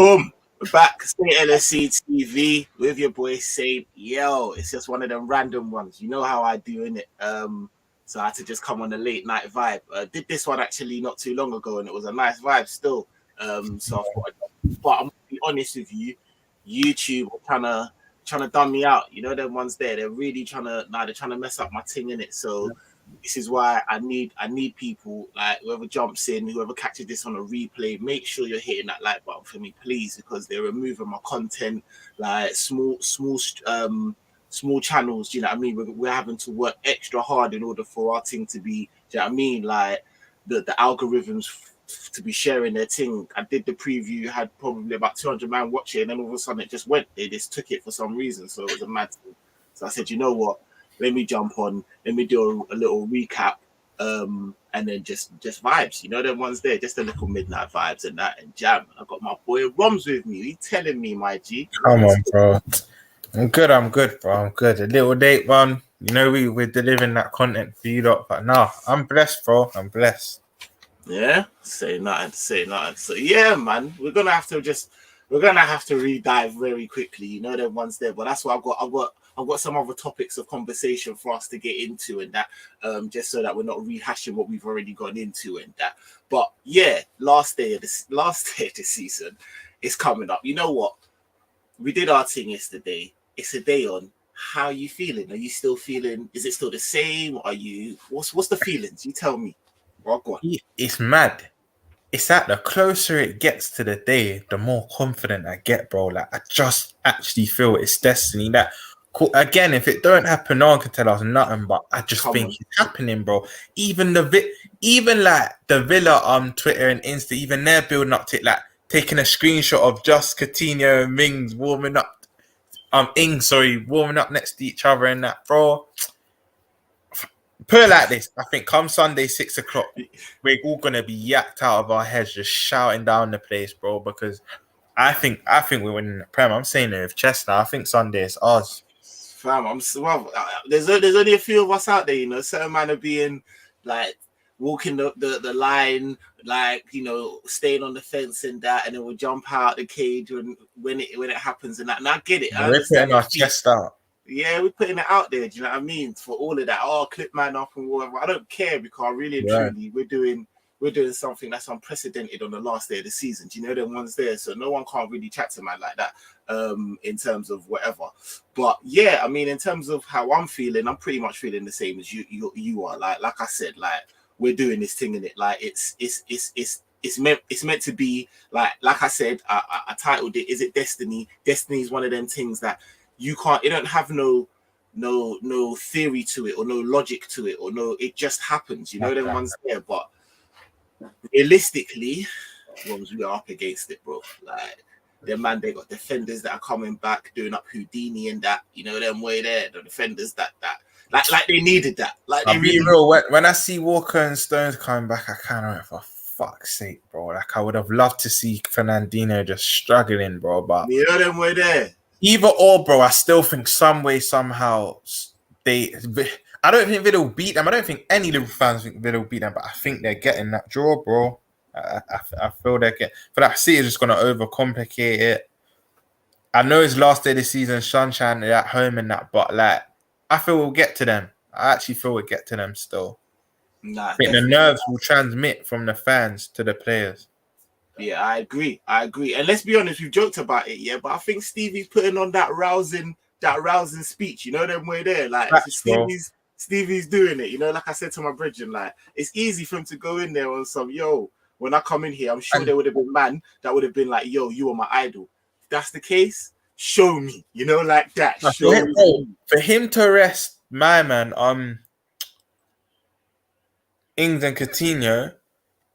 Boom. We're back. Stay LFCTV with your boy Saint. Yo, it's just one of them random ones. You know how I do, innit? So I had to just come on a late night vibe. Did this one actually not too long ago, and it was a nice vibe still. So I thought, but I'm gonna be honest with you, YouTube are trying to dumb me out. You know them ones there. They're really they're trying to mess up my thing in it. So this is why I need people like whoever jumps in, whoever catches this on a replay, make sure you're hitting that like button for me, please, because they're removing my content, like small channels. Do you know what I mean? We're having to work extra hard in order for our thing to be. Do you know what I mean? Like the algorithms to be sharing their thing. I did the preview, had probably about 200 man watching, and then all of a sudden it just went. They just took it for some reason, so it was a mad thing. So I said, you know what? Let me jump on. Let me do a little recap, and then just vibes. You know, them ones there, just a little midnight vibes and that and jam. I got my boy Romz with me. He telling me, my G. Come on, bro. I'm good, bro. I'm good. A little late one. You know, we're delivering that content for you lot, but no, I'm blessed, bro. I'm blessed. Yeah, say nothing. So yeah, man, we're gonna have to re-dive very quickly. You know, them ones there, but that's why I've got some other topics of conversation for us to get into and that, just so that we're not rehashing what we've already gone into and that. But yeah, last day of the season is coming up. You know what? We did our thing yesterday. It's a day on. How are you feeling? Are you still feeling? Is it still the same? Are you? What's the feelings? You tell me. Well, go on. It's mad. It's that the closer it gets to the day, the more confident I get, bro. Like I just actually feel it's destiny. That again, if it don't happen, no one can tell us nothing. But I just think it's happening, bro. Even like the Villa Twitter and Insta, even they're building up to it, like taking a screenshot of just Coutinho and Mings warming up. Warming up next to each other and that, bro. Put it like this, I think come Sunday 6 o'clock, we're all gonna be yacked out of our heads, just shouting down the place, bro. Because I think we're winning the Prem. I'm saying it with chest now. I think Sunday is ours. Fam, there's only a few of us out there, you know. Certain man are being like walking the line, like, you know, staying on the fence and that, and then we'll jump out the cage when it happens and that. And I get it. We're putting our chest out. Yeah, we're putting it out there. Do you know what I mean? For all of that, clip man up and whatever. I don't care, because really and truly, we're doing something that's unprecedented on the last day of the season. Do you know them ones there? So no one can't really chat to man like that. In terms of whatever. But yeah, I mean, in terms of how I'm feeling, I'm pretty much feeling the same as you are. Like I said, like we're doing this thing in it. Like it's meant to be like I said. I titled it. Is it destiny? Destiny is one of them things that you can't. It don't have no theory to it or no logic to it or no. It just happens. You know them ones there. But realistically, once we are up against it, bro. Like them man, they got defenders that are coming back, doing up Houdini and that. You know them way there. The defenders that like they needed that. Like they really. Real. When I see Walker and Stones coming back, I kind of, for fuck's sake, bro. Like I would have loved to see Fernandinho just struggling, bro. But you know them way there. Either or, bro. I still think some way, somehow, I don't think Villa will beat them. I don't think any Liverpool fans think Villa will beat them, but I think they're getting that draw, bro. I feel they're getting. For that City is just going to overcomplicate it. I know it's last day of the season, sunshine, they're at home and that, but like, I feel we'll get to them. I actually feel we'll get to them still. I think the nerves will transmit from the fans to the players. Yeah, I agree. And let's be honest, we've joked about it, yeah, but I think Stevie's putting on that rousing speech. You know them way there, like Stevie's doing it. You know, like I said to my brethren, like it's easy for him to go in there on some when I come in here, I'm sure there would have been man that would have been like, yo, you are my idol. If that's the case, show me. You know, like that. For him to arrest my man, Ings and Coutinho.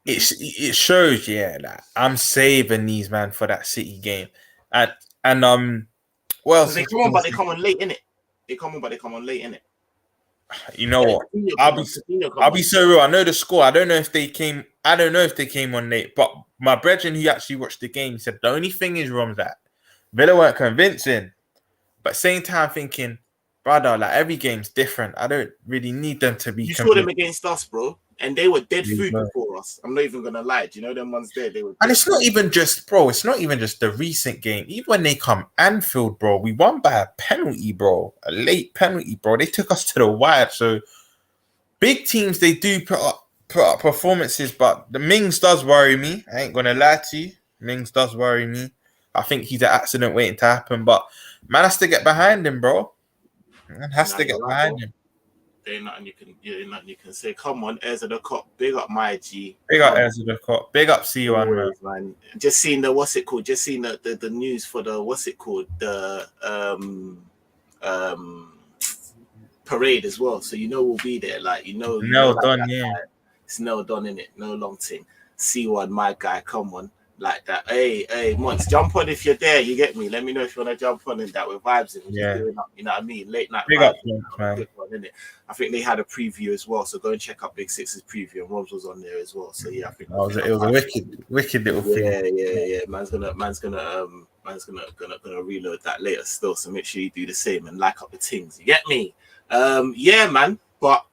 It shows, that I'm saving these man for that City game, and well, they come on, but they come on late, innit? They come on late, innit? You know what? I'll be so real. I know the score. I don't know if they came on late, but my brethren who actually watched the game said the only thing is Romz that Villa weren't convincing, but same time thinking, brother, like every game's different. I don't really need them to be. You saw them against us, bro. and they were dead food before us. I'm not even gonna lie. Do you know them ones there? They were. And it's not even just, bro. It's not even just the recent game. Even when they come Anfield, bro, we won by a penalty, bro, a late penalty, bro. They took us to the wire. So big teams, they do put up performances, but the Mings does worry me. I ain't gonna lie to you. Mings does worry me. I think he's an accident waiting to happen, but man has to get behind him, bro. Man has to get behind him. There ain't nothing you can say. Come on, Airs of the Cop. Big up my G. Big up Airs of the Cop. Big up C1, man. Just seen the what's it called? Just seen the news for the what's it called? The parade as well. So we'll be there. Like done, yeah. It's no done in it. No long thing. C1, my guy. Come on. Like that. Hey, Mons, jump on if you're there. You get me? Let me know if you want to jump on in that with vibes. And yeah. Doing up, you know what I mean? Late night. Big vibes, up, man. Good one, isn't it? I think they had a preview as well. So go and check out Big Six's preview. And Romz was on there as well. So yeah, I think it was a wicked little thing. Yeah. Man's gonna reload that later still. So make sure you do the same and like up the things. You get me? Yeah, man. But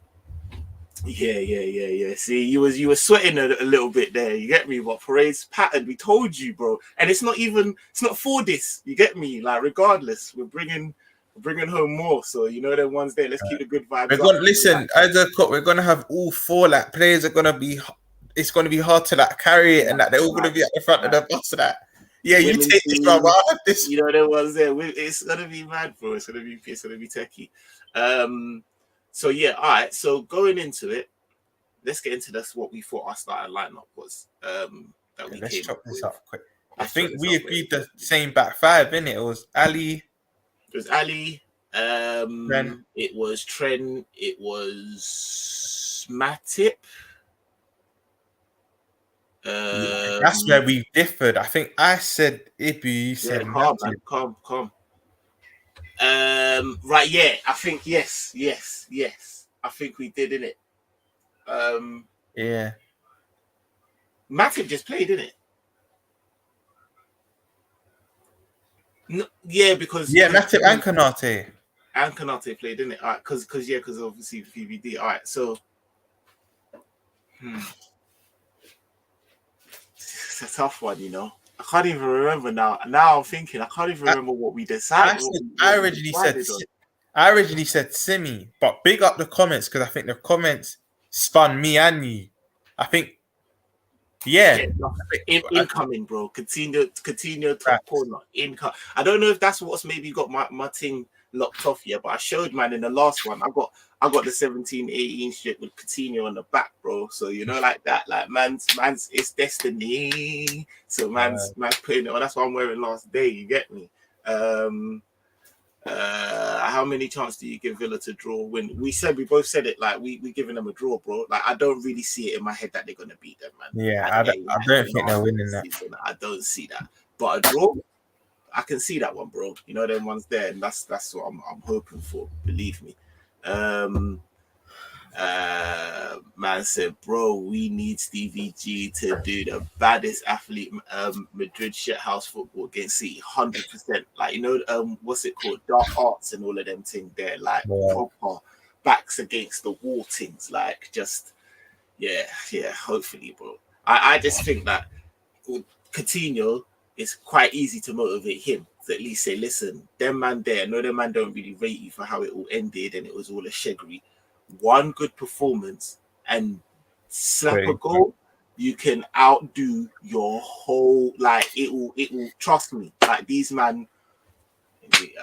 yeah. See, you were sweating a little bit there. You get me? What parade's pattern? We told you, bro. And it's not for this. You get me? Like, regardless, we're bringing home more. So them ones there. Let's keep the good vibes. We're gonna have all four. Like, players are gonna be. It's gonna be hard to carry it, and that they're all gonna be at the front of the bus. So that. Yeah, you take this, bro. I have this. The ones there. It's gonna be mad, bro. It's gonna be techie. So yeah, all right. So going into it, let's get into this. What we thought our starting lineup was. Let's chop this up quick. I think we agreed the same back five, innit? It was Ali. It was Ali. It was Trent. It was Matip. That's where we differed. I think I said Ibu. You said Matip. Calm. Right, yeah, I think yes. I think we did, innit? Yeah. Matip just played, innit? No, yeah, because Matip and Konate. And Konate played, innit? All right, because obviously VVD. All right, so it's a tough one, I can't even remember now. Now I'm thinking, I can't even remember what we decided. I originally said Simi, but big up the comments because I think the comments spun me and you. I think, incoming, bro. Coutinho top corner. Income. I don't know if that's what's maybe got my thing locked off here, but I showed man in the last one. I got the 17-18 shit with Coutinho on the back, bro. So like that, like man's it's destiny. So man's putting it on. That's what I'm wearing last day. You get me? How many chances do you give Villa to draw? When we both said it, like we giving them a draw, bro. Like I don't really see it in my head that they're gonna beat them, man. Yeah, I don't think they're winning that. I don't see that, but a draw, I can see that one, bro. Them ones there, and that's what I'm hoping for. Believe me. Man said, bro, we need Stevie G to do the baddest athlete Madrid shithouse football against City, 100%. Like, what's it called? Dark arts and all of them things there, like proper backs against the wall things, like just hopefully, bro. I just think that Coutinho is quite easy to motivate him. To at least say, listen, them man there, no, them man don't really rate you for how it all ended and it was all a shaggery. One good performance and slap a goal, you can outdo your whole, like it will trust me. Like these man,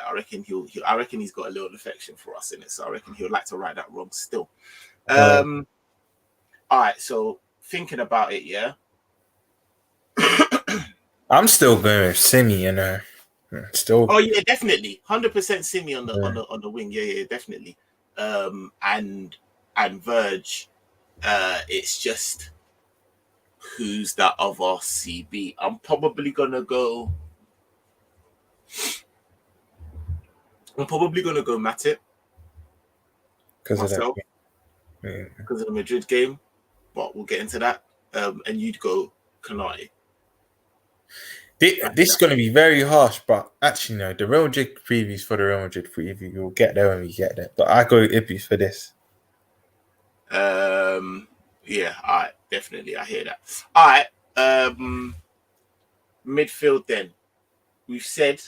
I reckon he's got a little affection for us in it. So I reckon he'll like to right that wrong still. All right, so thinking about it, yeah. I'm still going with Simi, Still. Oh yeah, definitely. 100% Simi on the wing. Yeah, definitely. And Verge, it's just who's that other CB? I'm probably gonna go Matip because of the Madrid game, but we'll get into that. And you'd go Konate. This is going to be very harsh, but actually, no. The Real Madrid previews for the Real Madrid preview. We'll get there when we get there. But I go Ibu for this. Yeah, all right, definitely. I hear that. All right, midfield then. We've said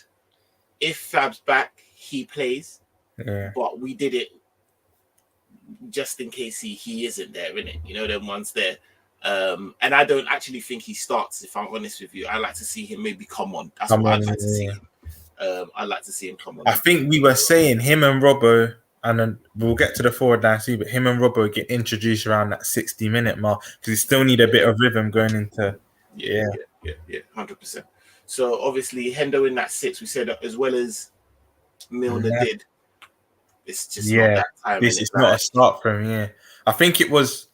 if Fab's back, he plays, Yeah. but we did it just in case he isn't there, innit? You know, them ones there. And I don't actually think he starts, if I'm honest with you. I like to see him maybe come on. That's Come what on, I'd like to see yeah. him. I'd like to see him come on. I think we were saying him and Robbo, and then we'll get to the forward line too, but him and Robbo get introduced around that 60-minute mark because he still need a bit of rhythm going into. Yeah, 100%. So obviously Hendo in that 6, we said as well as Milner Yeah. did. It's just not Yeah, that time, this and is it's not like a start for him. Yeah, I think it was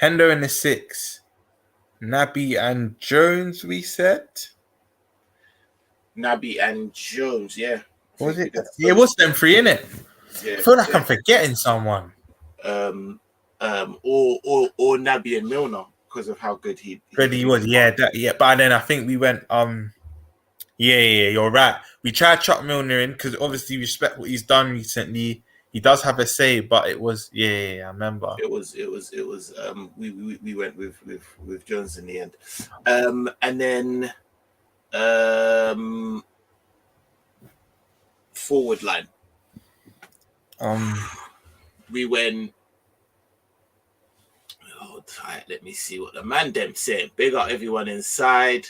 Hendo in the 6, Naby and Jones. We said, Naby and Jones. Yeah, I was think we it? did Yeah, it those. was them three in it. I Yeah, feel like yeah. I'm forgetting someone. Or Naby and Milner because of how good he But he played was, in yeah, March. that, yeah. But then I think we went, yeah, you're right. We tried Chuck Milner in because obviously we respect what he's done recently. He does have a say, but it was, yeah, I remember. It was. We went with Jones in the end. And then forward line. We went. Oh, right, let me see what the man them saying. Big up everyone inside.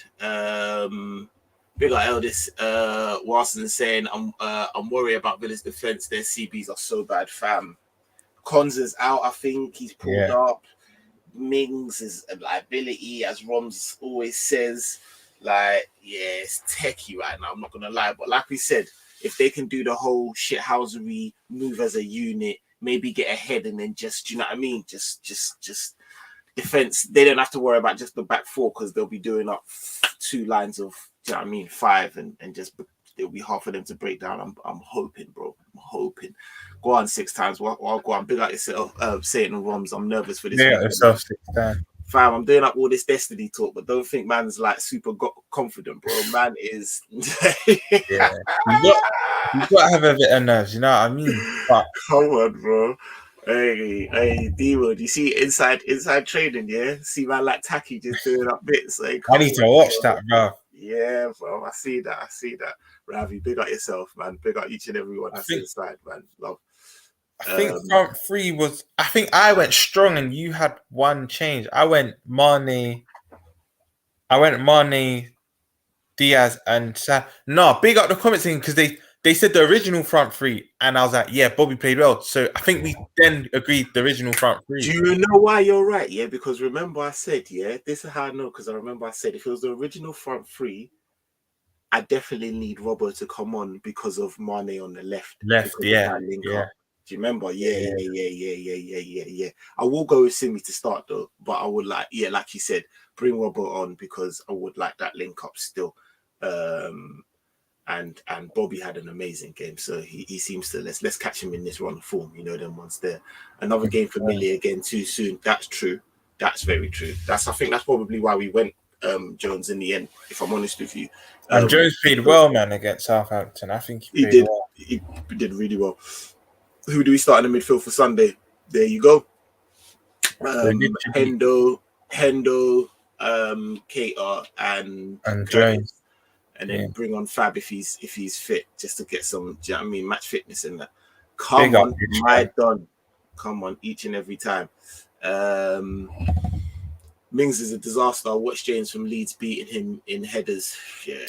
Big up Eldest Watson saying I'm worried about Villa's defense. Their CBs are so bad, fam. Cons is out, I think. He's pulled Yeah, up. Mings is a liability, as Romz always says. Like, yeah, it's techie right now. I'm not gonna lie, but like we said, if they can do the whole shithousery, move as a unit, maybe get ahead, and then just, you know what I mean? Just defense. They don't have to worry about just the back four because they'll be doing up 2 lines of, you know what I mean, 5, and just there'll be half of them to break down. I'm hoping, bro. I'm hoping. Go on 6 times. Well, go on. Big out yourself. Say it in Romz. I'm nervous for this yeah, weekend, man. yourself 6 times. Fam, I'm doing up all this Destiny talk, but don't think man's like super confident, bro. Man is. Yeah, you got to have a bit of nerves, you know what I mean? But Come on, bro. Hey, D-Wood, you see inside trading, yeah? See man like Taki just doing up bits. Like, I come need to on, watch bro. that, bro. Yeah, bro. I see that. Ravi, big up yourself, man. Big up each and everyone I that's think inside, man. Love. I think front three was. I think I went strong and you had one change. I went Mane, Diaz, and Sam. No, big up the comments thing because they said the original front three, and I was like, yeah, Bobby played well. So I think we then agreed the original front Do three. you know why you're right? Yeah, because remember I said, yeah, this is how I know, because I remember I said if it was the original front three, I definitely need Robbo to come on because of Mane on the left, Left, because of yeah, that link yeah, up. Do you remember? yeah. Yeah. I will go with Simi to start though, but I would like you said, bring Robbo on because I would like that link up still. And Bobby had an amazing game, so he seems to let's catch him in this run of form. You know, them ones there. Another game familiar again too soon. That's true. That's very true. I think that's probably why we went Jones in the end. If I'm honest with you, And Jones played well, man, against Southampton. I think he he played did. well. He did really well. Who do we start in the midfield for Sunday? There you go. So literally, Hendo, Keita, and Jones. and Yeah. then bring on Fab if he's fit, just to get some, do you know what I mean, match fitness in that. Big Come up, on, Rich, my man. Don. Come on, each and every time. Mings is a disaster. I watched James from Leeds beating him in headers. Yeah,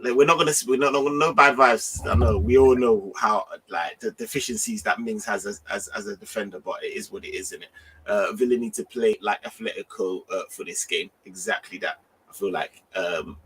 no. We're not no bad vibes. I know we all know how like the deficiencies that Mings has as a defender, but it is what it is, isn't it? Villa need to play like Atletico for this game. Exactly that. I feel like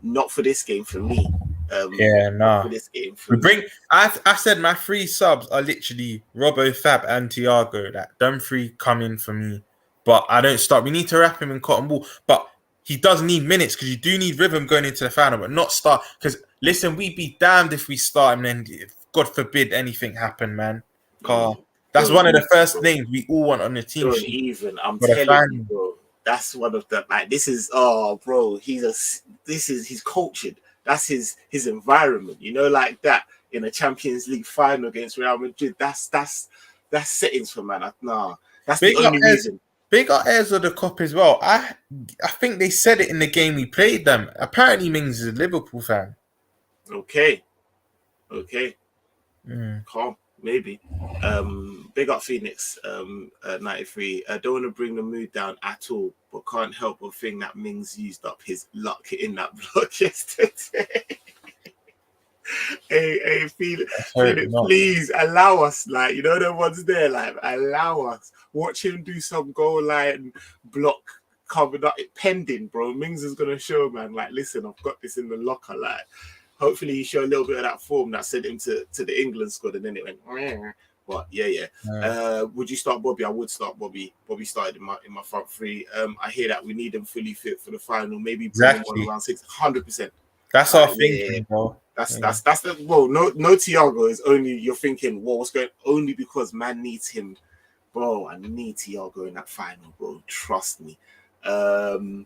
not for this game for me. Yeah, Not for nah. this game for We me. bring. I said my 3 subs are literally Robbo, Fab, and Thiago. That them 3 come in for me, but I don't start. We need to wrap him in cotton wool, but he does need minutes because you do need rhythm going into the final, but not start. Because listen, we'd be damned if we start him and then, God forbid, anything happen, man. That's Don't one of the even, first bro. names we all want on the team Don't sheet even. I'm for the telling you, final. bro. That's one of the like. This is bro. He's cultured. That's his environment. You know, like that in a Champions League final against Real Madrid. That's settings for man. Nah, that's the Big up only reason. Big up heirs of the cup as well. I think they said it in the game we played them. Apparently, Mings is a Liverpool fan. Okay. Mm. Calm, maybe. Big up Phoenix, 93. I don't want to bring the mood down at all, but can't help but think that Mings used up his luck hitting that block yesterday. Hey, Felix, please allow us, like, you know, the ones there, like, allow us. Watch him do some goal line block covered up, pending, bro. Mings is gonna show, man. Like, listen, I've got this in the locker. Like, hopefully, he show a little bit of that form that sent him to the England squad, and then it went. But yeah. Would you start Bobby? I would start Bobby. Bobby started in my front three. I hear that we need him fully fit for the final. Maybe exactly around 600%. That's our thinking, bro. That's the no Thiago is only you're thinking, what's going only because man needs him, bro. I need Thiago in that final, bro. Trust me. Man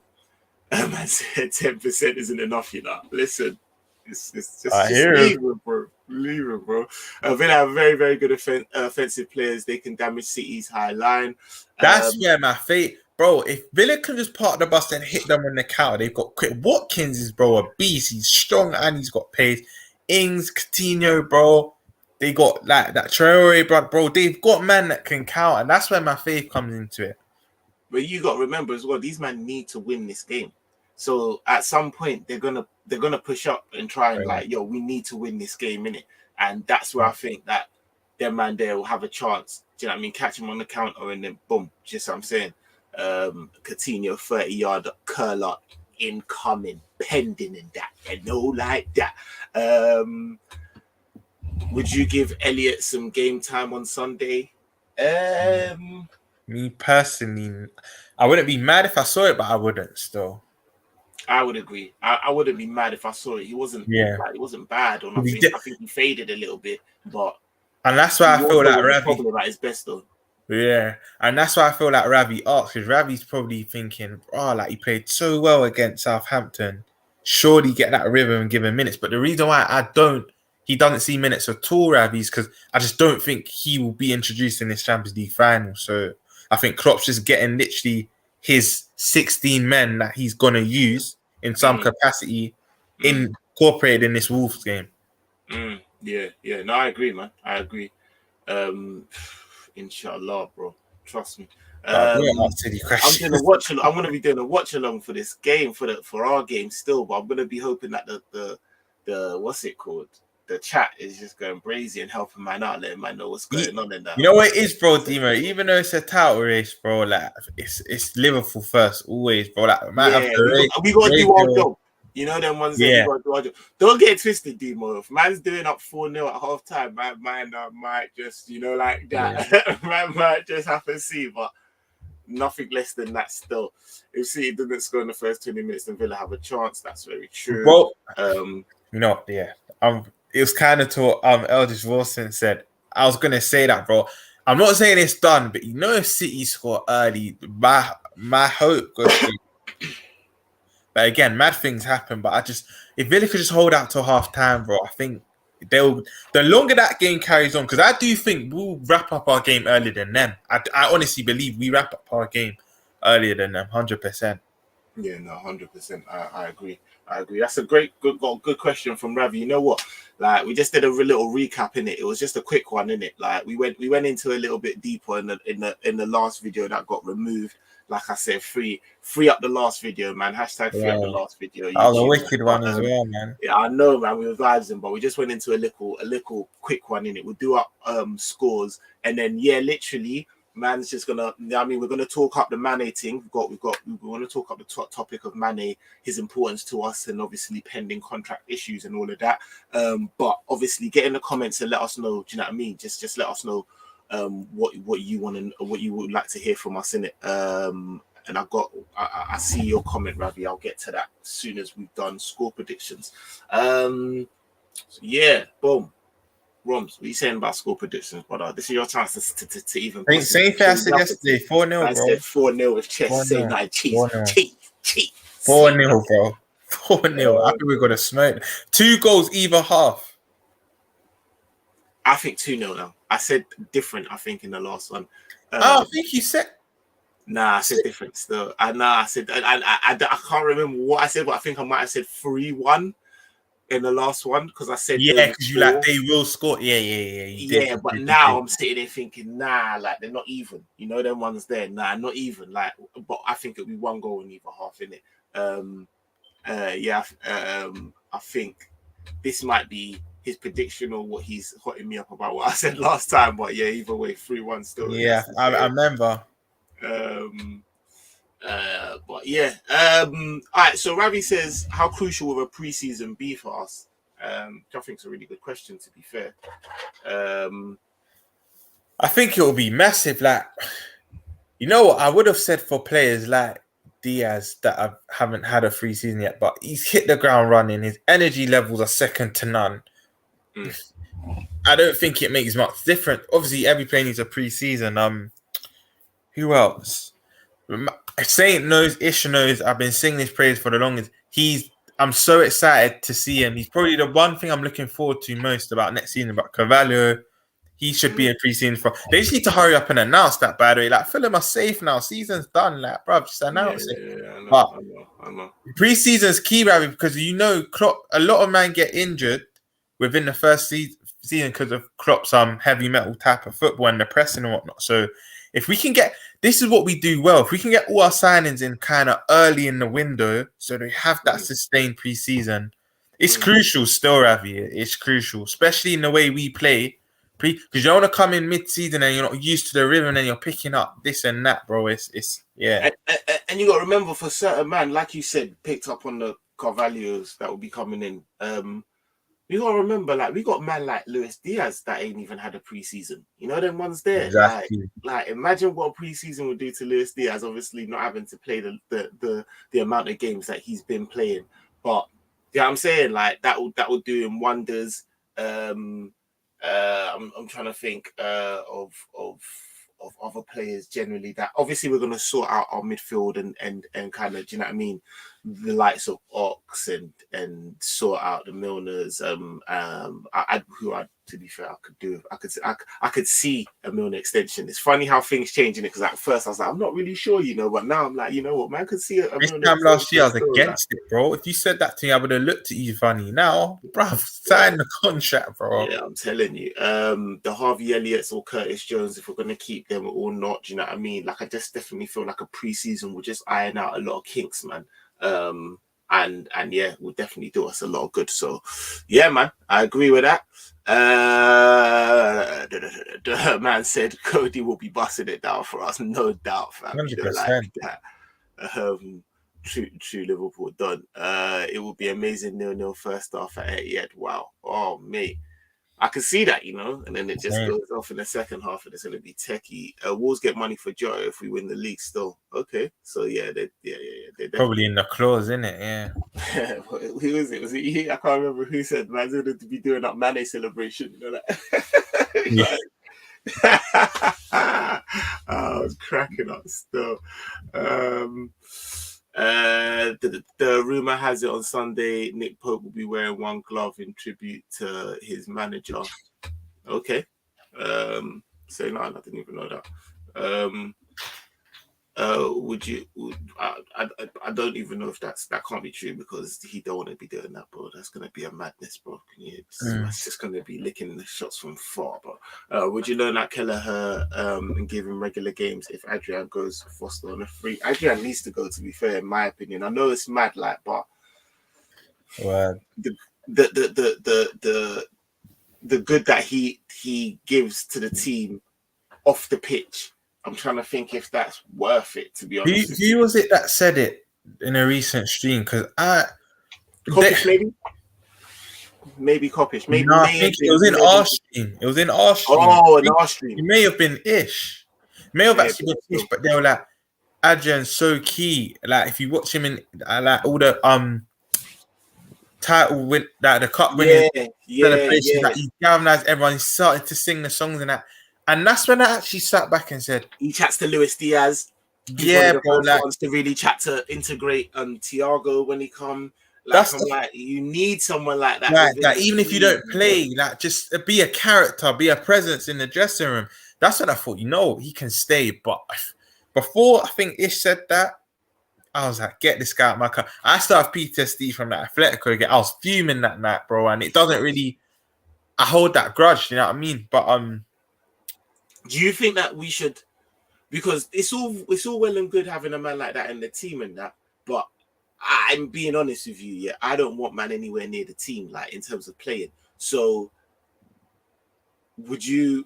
said 10% isn't enough, you know. Listen, it's just leave it, bro. Leave it, bro. Villa have very, very good offensive players. They can damage City's high line. That's where my fate. Bro, if Villa can just park the bus and hit them on the counter, they've got quick. Watkins is, bro, a beast. He's strong and he's got pace. Ings, Coutinho, bro. They got like that Traore, bro. They've got man that can count, and that's where my faith comes into it. But you got to remember as well, these men need to win this game. So at some point they're gonna push up and try and like, yo, we need to win this game, innit? And that's where I think that their man there will have a chance. Do you know what I mean? Catch him on the counter and then boom, just what I'm saying. Coutinho 30-yard curler incoming, pending in that, and no like that. Would you give Elliot some game time on Sunday? Me personally, I wouldn't be mad if I saw it, but I wouldn't still. I would agree. I wouldn't be mad if I saw it. He wasn't like, he wasn't bad or nothing. I think he faded a little bit, but and that's why I feel like Ravi probably about his best though. Yeah, and that's why I feel like Ravi asked, because Ravi's probably thinking, oh, like he played so well against Southampton. Surely get that rhythm and give him minutes. But the reason why he doesn't see minutes at all, Ravi, is because I just don't think he will be introduced in this Champions League final. So I think Klopp's just getting literally his 16 men that he's gonna use in some capacity incorporated in this Wolves game. Yeah. No, I agree, man. I agree. Inshallah, bro. Trust me. I'm gonna be doing a watch along for this game for our game still, but I'm gonna be hoping that the what's it called? The chat is just going brazy and helping man out, letting man know what's going on in that. You know what it is, bro, Demo? Even though it's a title race, bro, like it's Liverpool first, always, bro. Like, we gotta do our job. You know them ones that we gotta do our job. Don't get twisted, Demo. If man's doing up 4-0 at half time, man might just, you know, like that. Yeah. Man might just have to see, but nothing less than that still. If City didn't score in the first 20 minutes, then Villa have a chance. That's very true. Well, it was kind of to what Eldridge Wilson said. I was gonna say that, bro. I'm not saying it's done, but you know, if City score early, my hope goes to. But again, mad things happen. But if Villa could just hold out till half time, bro, I think the longer that game carries on, because I do think we'll wrap up our game earlier than them. I honestly believe we wrap up our game earlier than them, 100%. Yeah, no, 100%. I agree. That's a good question from Ravi. You know what? Like, we just did a little recap in it. It was just a quick one, in it. Like, we went into a little bit deeper in the last video that got removed. Like I said, free up the last video, man. Hashtag free up the last video. That was a wicked one as well, man. Yeah, I know, man. We were vibing, but we just went into a little quick one in it. We'll do up scores, and then literally. Man's just gonna. I mean, we're gonna talk up the Mane thing. We want to talk up the topic of Mane, his importance to us, and obviously pending contract issues and all of that. But obviously, get in the comments and let us know. Do you know what I mean? Just let us know what you want and what you would like to hear from us in it. And I see your comment, Ravi. I'll get to that as soon as we've done score predictions. Boom. Romz, what are you saying about score predictions, brother? This is your chance to even... Same thing I said yesterday, 4-0, bro. I said 4-0 with chest, same like cheese. 4-0, bro. 4-0. I think we're going to smoke. 2 goals either half. I think 2-0 now. I said different, I think, in the last one. I think you said... Nah, I said different still. I said I can't remember what I said, but I think I might have said 3-1 in the last one because I said they Yeah, would because you like score. they will score. Yeah. You did. Yeah, You but did. You now did. I'm sitting there thinking, nah, like they're not even. You know, them ones there, nah, not even. Like, but I think it'll be one goal in either half in it. Yeah, I think this might be his prediction or what he's hotting me up about what I said last time. But yeah, either way, 3-1 still. Yeah, I remember. Um, but yeah. All right. So Ravi says, how crucial will a preseason be for us? Which I think is a really good question. To be fair, I think it will be massive. Like, you know what? I would have said for players like Diaz that haven't had a free season yet, but he's hit the ground running. His energy levels are second to none. mm, I don't think it makes much difference. Obviously, every player needs a pre-season. Who else? Saint knows, Ish knows. I've been singing his praise for the longest. I'm so excited to see him. He's probably the one thing I'm looking forward to most about next season. But Carvalho, he should be in pre-season for. They just need to hurry up and announce that. By the way, like Fulham are safe now. Season's done. Like, bro, just announce it. yeah, But I know. pre-season's key, Barry, because Klopp, a lot of men get injured within the first season because of Klopp's heavy metal type of football and the pressing and whatnot. So if we can get, this is what we do well. If we can get all our signings in kind of early in the window, so they have that sustained pre-season, it's crucial still, Ravi. It's crucial, especially in the way we play. Because you don't want to come in mid-season and you're not used to the rhythm and you're picking up this and that, bro. It's yeah. And you got to remember, for certain man, like you said, picked up on the Carvalhos that will be coming in. You got to remember, like, we got man like Luis Diaz that ain't even had a preseason. You know, them ones there. Exactly. Like imagine what a preseason would do to Luis Diaz. Obviously, not having to play the amount of games that he's been playing, but yeah, I'm saying like that will do him wonders. I'm trying to think of other players generally that obviously we're going to sort out our midfield and kind of, do you know what I mean, the likes of Ox and sort out the Milners. To be fair, I could see a Milner extension. It's funny how things change in it, because at first I was like, I'm not really sure, you know, but now I'm like, you know what, man, I could see a This Milner time last year, I was still, against it, bro. If you said that to me, I would have looked at you funny. Now, bro, sign the contract, bro. Yeah, I'm telling you. The Harvey Elliott's or Curtis Jones, if we're going to keep them or not, do you know what I mean? Like, I just definitely feel like a preseason will just iron out a lot of kinks, man. And yeah, will definitely do us a lot of good. So, yeah, man, I agree with that. The man said Cody will be busting it down for us, no doubt, fam. 100%. You know, like that. True Liverpool done. It will be amazing 0-0 first half at Etihad. Wow. Oh, mate. I can see that, you know, and then it just goes off in the second half, and it's going to be techie. Wolves get money for Joe if we win the league still. Okay, so yeah, they're probably in the clause, isn't it? Yeah. Who was it? Was it you? I can't remember who said man's going to be doing that Mane celebration. You know that? Yeah. I was cracking up still. The rumor has it on Sunday Nick Pope will be wearing one glove in tribute to his manager. Okay. So no, I didn't even know that. I don't even know if that can't be true, because he don't want to be doing that, bro. That's gonna be a madness, bro. It's just gonna be licking the shots from far, bro. Would you learn that Kelleher and give him regular games if Adrian goes Foster on a free? Adrian needs to go, to be fair, in my opinion. I know it's mad, like, but the good that he gives to the team off the pitch, I'm trying to think if that's worth it, to be honest. Who was it that said it in a recent stream? Because Kopish, maybe Kopish. Maybe no, I think it was in our stream. It was in our stream. Oh, in our stream. It may have been Ish. It may have actually been Ish, but they were like, Adrian's so key. Like, if you watch him in like all the title with like the cup winning celebrations, that he galvanized everyone. He started to sing the songs and that. And that's when I actually sat back and said, he chats to Luis Diaz. Yeah, bro. Wants to really chat to integrate Thiago when he come. Like, you need someone like that. Right, that even if you don't play, like, just be a character, be a presence in the dressing room. That's what I thought. You know, he can stay, but before I think Ish said that, I was like, get this guy out of my car. I still have PTSD from that Atletico again. I was fuming that night, bro, and it doesn't really. I hold that grudge, you know what I mean? But do you think that we should? Because it's all well and good having a man like that in the team and that, but I'm being honest with you, yeah, I don't want man anywhere near the team, like in terms of playing. So would you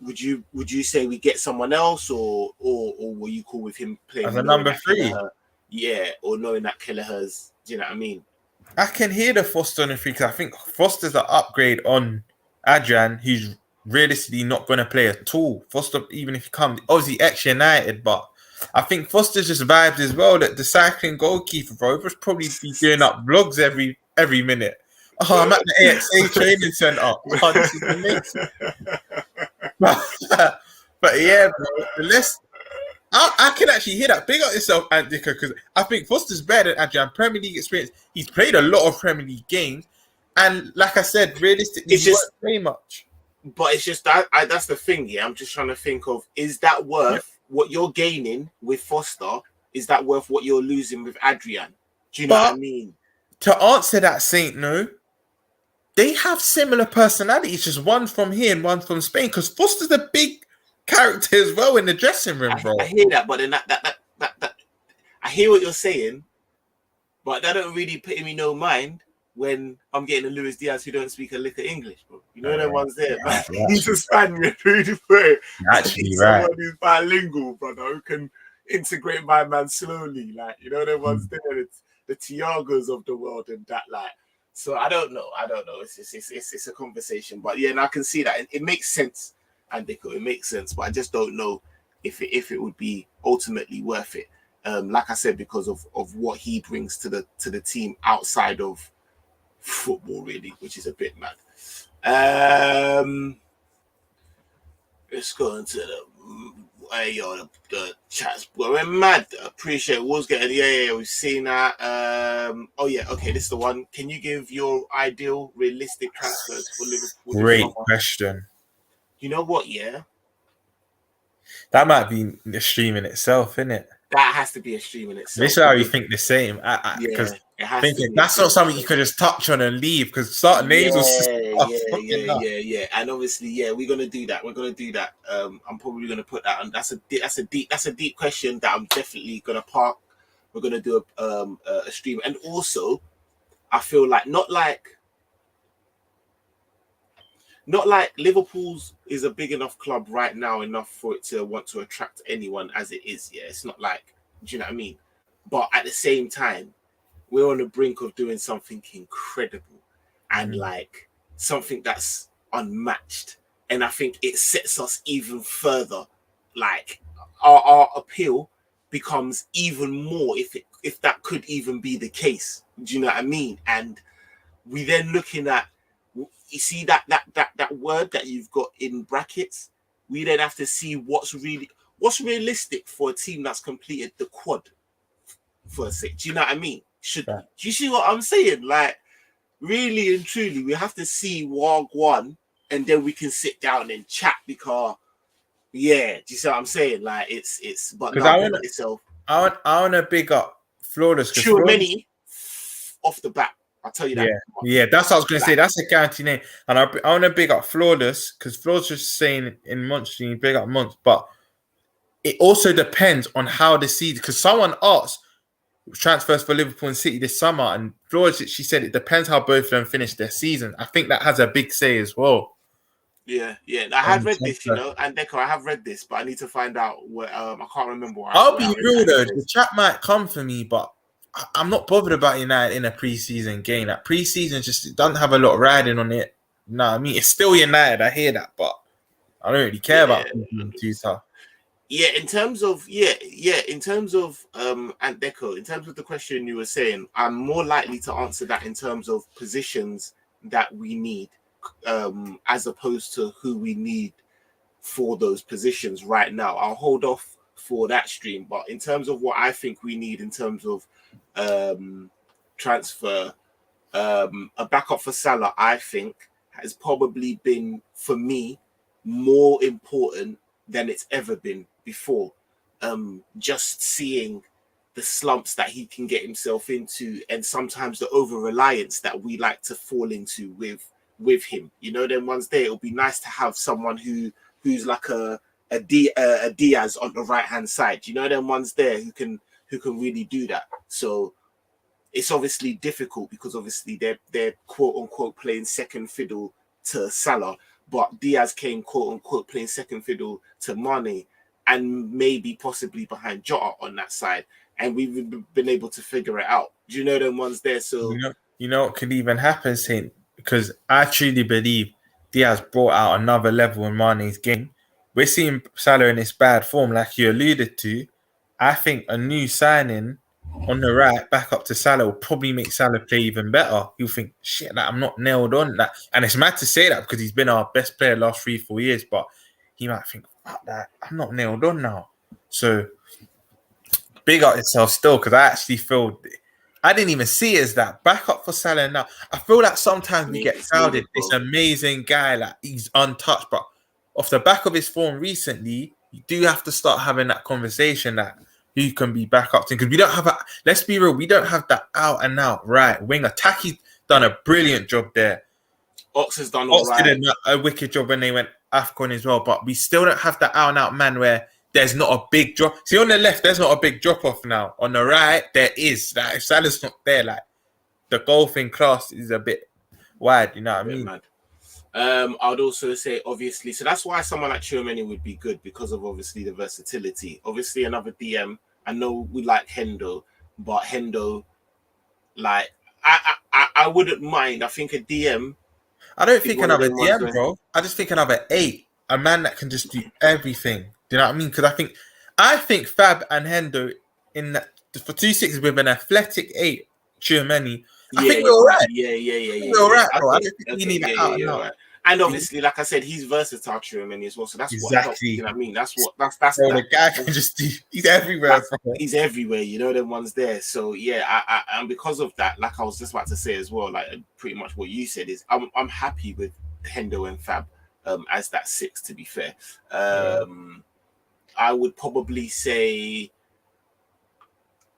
say we get someone else, or were you cool with him playing as a number 3? Yeah, or knowing that Kelleher's, do you know what I mean? I can hear the Foster on the 3 because I think Foster's an upgrade on Adrian, who's realistically not going to play at all. Foster, even if he comes, obviously ex-United, but I think Foster's just vibes as well. That the cycling goalkeeper, bro, would probably be doing up vlogs every minute. Oh, I'm at the AXA training centre. Oh, this is amazing. But yeah, bro, I can actually hear that. Big up yourself, Antika, because I think Foster's better than Adrian. Premier League experience. He's played a lot of Premier League games, and like I said, realistically, it's just very much. But it's just that that's the thing. Yeah, I'm just trying to think of, is that worth what you're gaining with Foster? Is that worth what you're losing with Adrian? Do you know what I mean? To answer that, Saint, no. They have similar personalities, just one from here and one from Spain. Because Foster's a big character as well in the dressing room, bro. I hear that, but then that I hear what you're saying, but that don't really put me no mind when I'm getting a Luis Diaz who don't speak a lick of English, bro. You know them ones there, man. He's a Spaniard, really. Actually, right. Someone who's bilingual, brother, who can integrate my man slowly. Like, you know them ones there. It's the Thiagos of the world and that, like. So I don't know. It's a conversation, but yeah, and I can see that it makes sense, and it makes sense, but I just don't know if it would be ultimately worth it. Like I said, because of what he brings to the team outside of football, really, which is a bit mad. Let's go into the chats. We're mad. Appreciate what's getting. Yeah, we've seen that. Oh yeah, okay, this is the one. Can you give your ideal realistic transfers for Liverpool? Great question. You know what? Yeah, that might be the stream in itself, isn't it? That has to be a stream in itself. This is how you think the same. Because that's not something you could just touch on and leave. Because certain names yeah. And obviously, yeah, we're gonna do that. I'm probably gonna put that on. That's a deep question that I'm definitely gonna park. We're gonna do a stream, and also, I feel like not like Liverpool's is a big enough club right now enough for it to want to attract anyone as it is. Yeah, it's not like, do you know what I mean? But at the same time, we're on the brink of doing something incredible and like something that's unmatched. And I think it sets us even further. Like our appeal becomes even more if that could even be the case. Do you know what I mean? And we then looking at, you see that word that you've got in brackets, we then have to see what's realistic for a team that's completed the quad for a sec. Do you know what I mean? Do you see what I'm saying? Like, really and truly, we have to see one, and then we can sit down and chat because, yeah, do you see what I'm saying? Like, it's but no, I want to big up Flawless. Sure, many off the bat. I'll tell you that. Yeah, that's what I was going to say. That's a guarantee name. And I want to big up Flawless because Flawless was saying in months, you big up months, but it also depends on how the season, because someone asked transfers for Liverpool and City this summer, and Flawless, she said it depends how both of them finish their season. I think that has a big say as well. Yeah. I have read this, and Deco, I have read this, but I need to find out where. I can't remember. I'll be real though, the chat might come for me, but I'm not bothered about United in a pre-season game. That pre-season just doesn't have a lot of riding on it. No, I mean it's still United. I hear that, but I don't really care about too tough. Yeah, in terms of and Deco, in terms of the question you were saying, I'm more likely to answer that in terms of positions that we need, as opposed to who we need for those positions right now. I'll hold off for that stream, but in terms of what I think we need in terms of transfer, a backup for Salah, I think, has probably been, for me, more important than it's ever been before. just seeing the slumps that he can get himself into, and sometimes the over reliance that we like to fall into with him. You know, them ones there. It'll be nice to have someone who's like a Diaz on the right hand side. You know, them ones there who can really do that. So it's obviously difficult because obviously they're quote unquote playing second fiddle to Salah, but Diaz came quote unquote playing second fiddle to Mane, and maybe possibly behind Jota on that side, and we've been able to figure it out. Do you know them ones there? So you know what could even happen, Saint, because I truly believe Diaz brought out another level in Mane's game. We're seeing Salah in this bad form, like you alluded to. I think a new signing on the right, back up to Salah, will probably make Salah play even better. You'll think, shit, like, I'm not nailed on that. And it's mad to say that because he's been our best player the last 3-4 years, but he might think, fuck that, I'm not nailed on now. So big up yourself still, because I actually feel I didn't even see it as that. Back up for Salah now. I feel like sometimes we get clouded. This amazing guy, like he's untouched, but off the back of his form recently, you do have to start having that conversation that who can be back up to, because we don't have a, let's be real, we don't have that out and out right winger. Taki's done a brilliant job there. Ox has done all right. Did a wicked job when they went AFCON as well, but we still don't have that out and out man where there's not a big drop. See, on the left, there's not a big drop off now. On the right, there is. Like, if Salah's not there, like the golfing class is a bit wide. You know what I mean? Mad. I would also say, obviously, so that's why someone like Tchouaméni would be good, because of obviously the versatility. Obviously, another DM. I know we like Hendo, but Hendo, like, I wouldn't mind. I think a DM. I don't think another DM, bro. I just think another 8. A man that can just do everything. Do you know what I mean? Because I think Fab and Hendo in that, for 2-6 with an athletic 8, Tchouaméni, I think we're all right. Yeah. We're all right, bro. I don't think we need that out and out. Right. And obviously, like I said, he's versatile, Tchouaméni, as well. So that's exactly what helps, you know what I mean? That's bro, the guy can just do. He's everywhere. He's everywhere. You know, them ones there. So yeah, I and because of that, like I was just about to say as well, like pretty much what you said is, I'm happy with Hendo and Fab as that 6. To be fair, I would probably say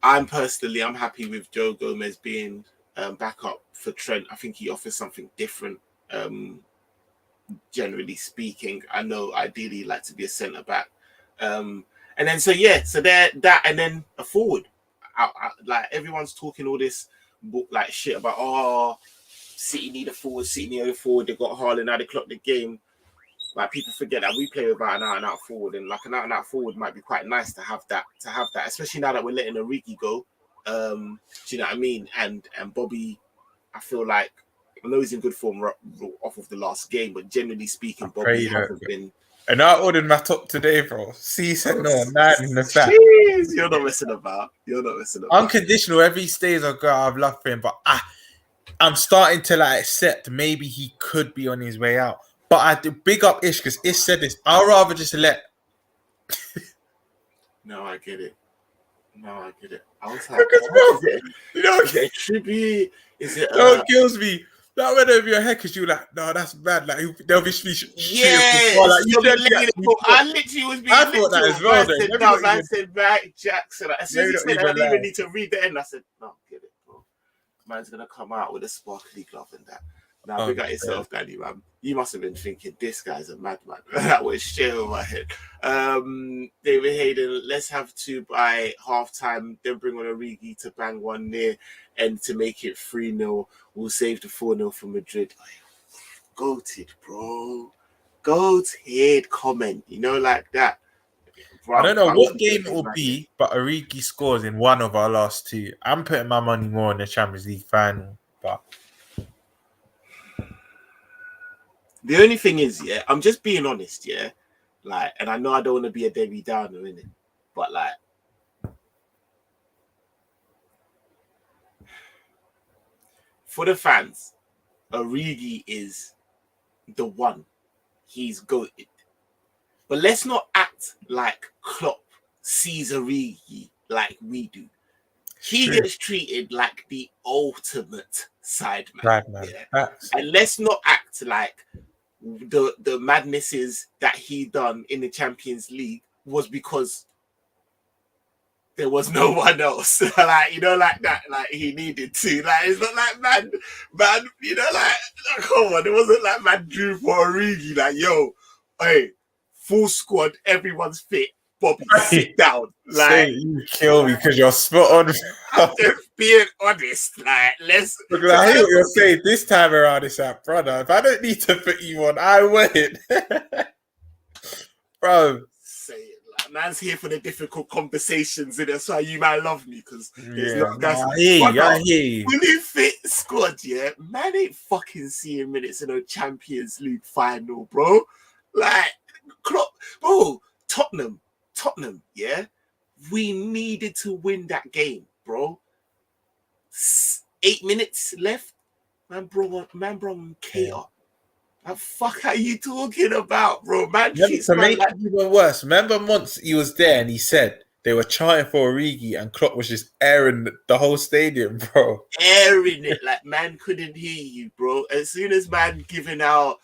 I'm happy with Joe Gomez being back up for Trent. I think he offers something different. Generally speaking, I know ideally you'd like to be a centre back, and then so there that, and then a forward. Like everyone's talking all this like shit about City need a forward, They got Haaland, now they clocked the game. Like people forget that we play without an out and out forward, and like an out and out forward might be quite nice to have that, especially now that we're letting Origi go. Do you know what I mean? And Bobby, I feel like, I know he's in good form off of the last game, but generally speaking, Bobby hasn't been. And I ordered my top today, bro. C said no, 9 in the back. Jeez, you're not messing about. Unconditional, every stays a girl I've loved for him, but I'm starting to like accept maybe he could be on his way out. But I do big up Ish, because Ish said this. I'd rather just let. No, I get it. I was like, is it Tribute? Is it? That kills me. That went over your head because you were like, no, that's bad. Like they'll be I literally was being. I thought that as well. I said, right, Jackson. As soon as he said I didn't even need to read the end. I said, no, get it, bro. Man's gonna come out with a sparkly glove and that. Now, big at yourself, Danny, man. You must have been thinking, this guy's a madman. That was shit over my head. David Hayden, let's have 2 by halftime, then bring on Origi to bang 1 near and to make it 3-0. We'll save the 4-0 for Madrid. Goated, bro. Goated comment, you know, like that. Bro, I don't know what game it will be, but Origi scores in one of our last 2. I'm putting my money more on the Champions League final, but the only thing is, I'm just being honest, like, and I know I don't want to be a Debbie Downer, innit? But like, for the fans, Origi is the one. He's goated. But let's not act like Klopp sees Origi like we do. He gets treated like the ultimate side man. And let's not act like the madnesses that he done in the Champions League was because there was no one else. Like, you know, like that. Like, he needed to. Like, it's not like man, you know, like, come on. It wasn't like man drew for Origi. Like, yo, hey, full squad, everyone's fit. Bobby, sit down. Like, you kill me because you're spot on. I'm just being honest. Like, let's. Look, I hear what you're saying this time around. It's like, brother, if I don't need to put you on, I win. Bro. Say it. Like, man's here for the difficult conversations, and that's why you might love me, because it's not that's I hear you. fully fit squad, yeah. Man ain't fucking seeing minutes in a Champions League final, bro. Like, bro, Tottenham, yeah. We needed to win that game, bro. 8 minutes left. Man, bro, K up. What the fuck are you talking about, bro? Man, to make it even worse, remember once he was there and he said they were chanting for Origi and Klopp was just airing the whole stadium, bro. Airing it like man couldn't hear you, bro. As soon as man giving out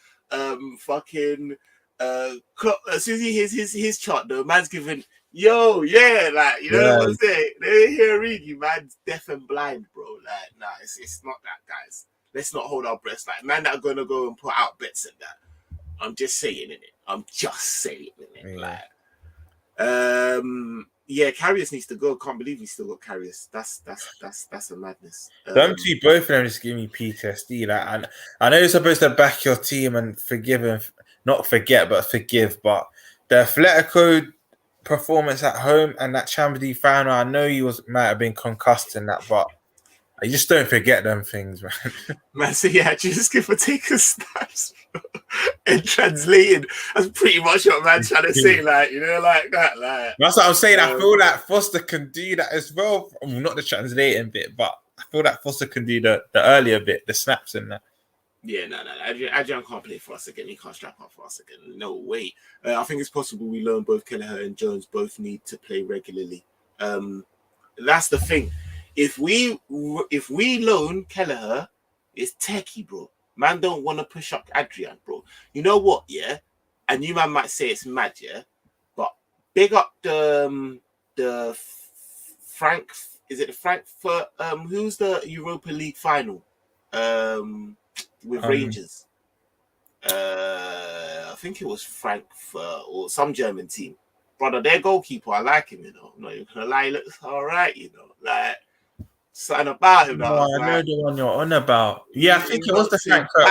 fucking Klopp, as soon as he hears his chant though, man's giving yo, yeah, like you know what I'm saying? They hear Origi, man's deaf and blind, bro. Like, nah, it's not that, guys. Let's not hold our breaths. Like, man, that are gonna go and put out bets and that. I'm just saying it. I'm just saying it. Yeah. Like, yeah, Karius needs to go. Can't believe he still got Karius. That's a madness. Them two, both of them just give me PTSD. Like, and I know you're supposed to back your team and forgive and not forget, but forgive. But the Atletico performance at home and that Champions League final, I know he might have been concussed in that, but I just don't forget them things, man. Man, so yeah, just give or take a snaps and translating. That's pretty much what man's trying to say, like, you know, like that. Like, that's what I'm saying. I feel like Foster can do that as well. Not the translating bit, but I feel like Foster can do the earlier bit, the snaps and that. Yeah, no. Adrian can't play for us again. He can't strap up for us again. No way. I think it's possible we learn both Kelleher and Jones both need to play regularly. That's the thing. If we loan Kelleher, it's techie, bro. Man don't want to push up Adrian, bro. You know what, yeah? And you man might say it's mad, yeah? But big up the Frank, is it the Frankfurt, who's the Europa League final? With Rangers. I think it was Frankfurt or some German team. Brother, their goalkeeper, I like him, you know. I'm not even gonna lie, he looks alright, you know. Like, something about him. No, I know the one you're on about. Yeah, I think it was the Frankfurt.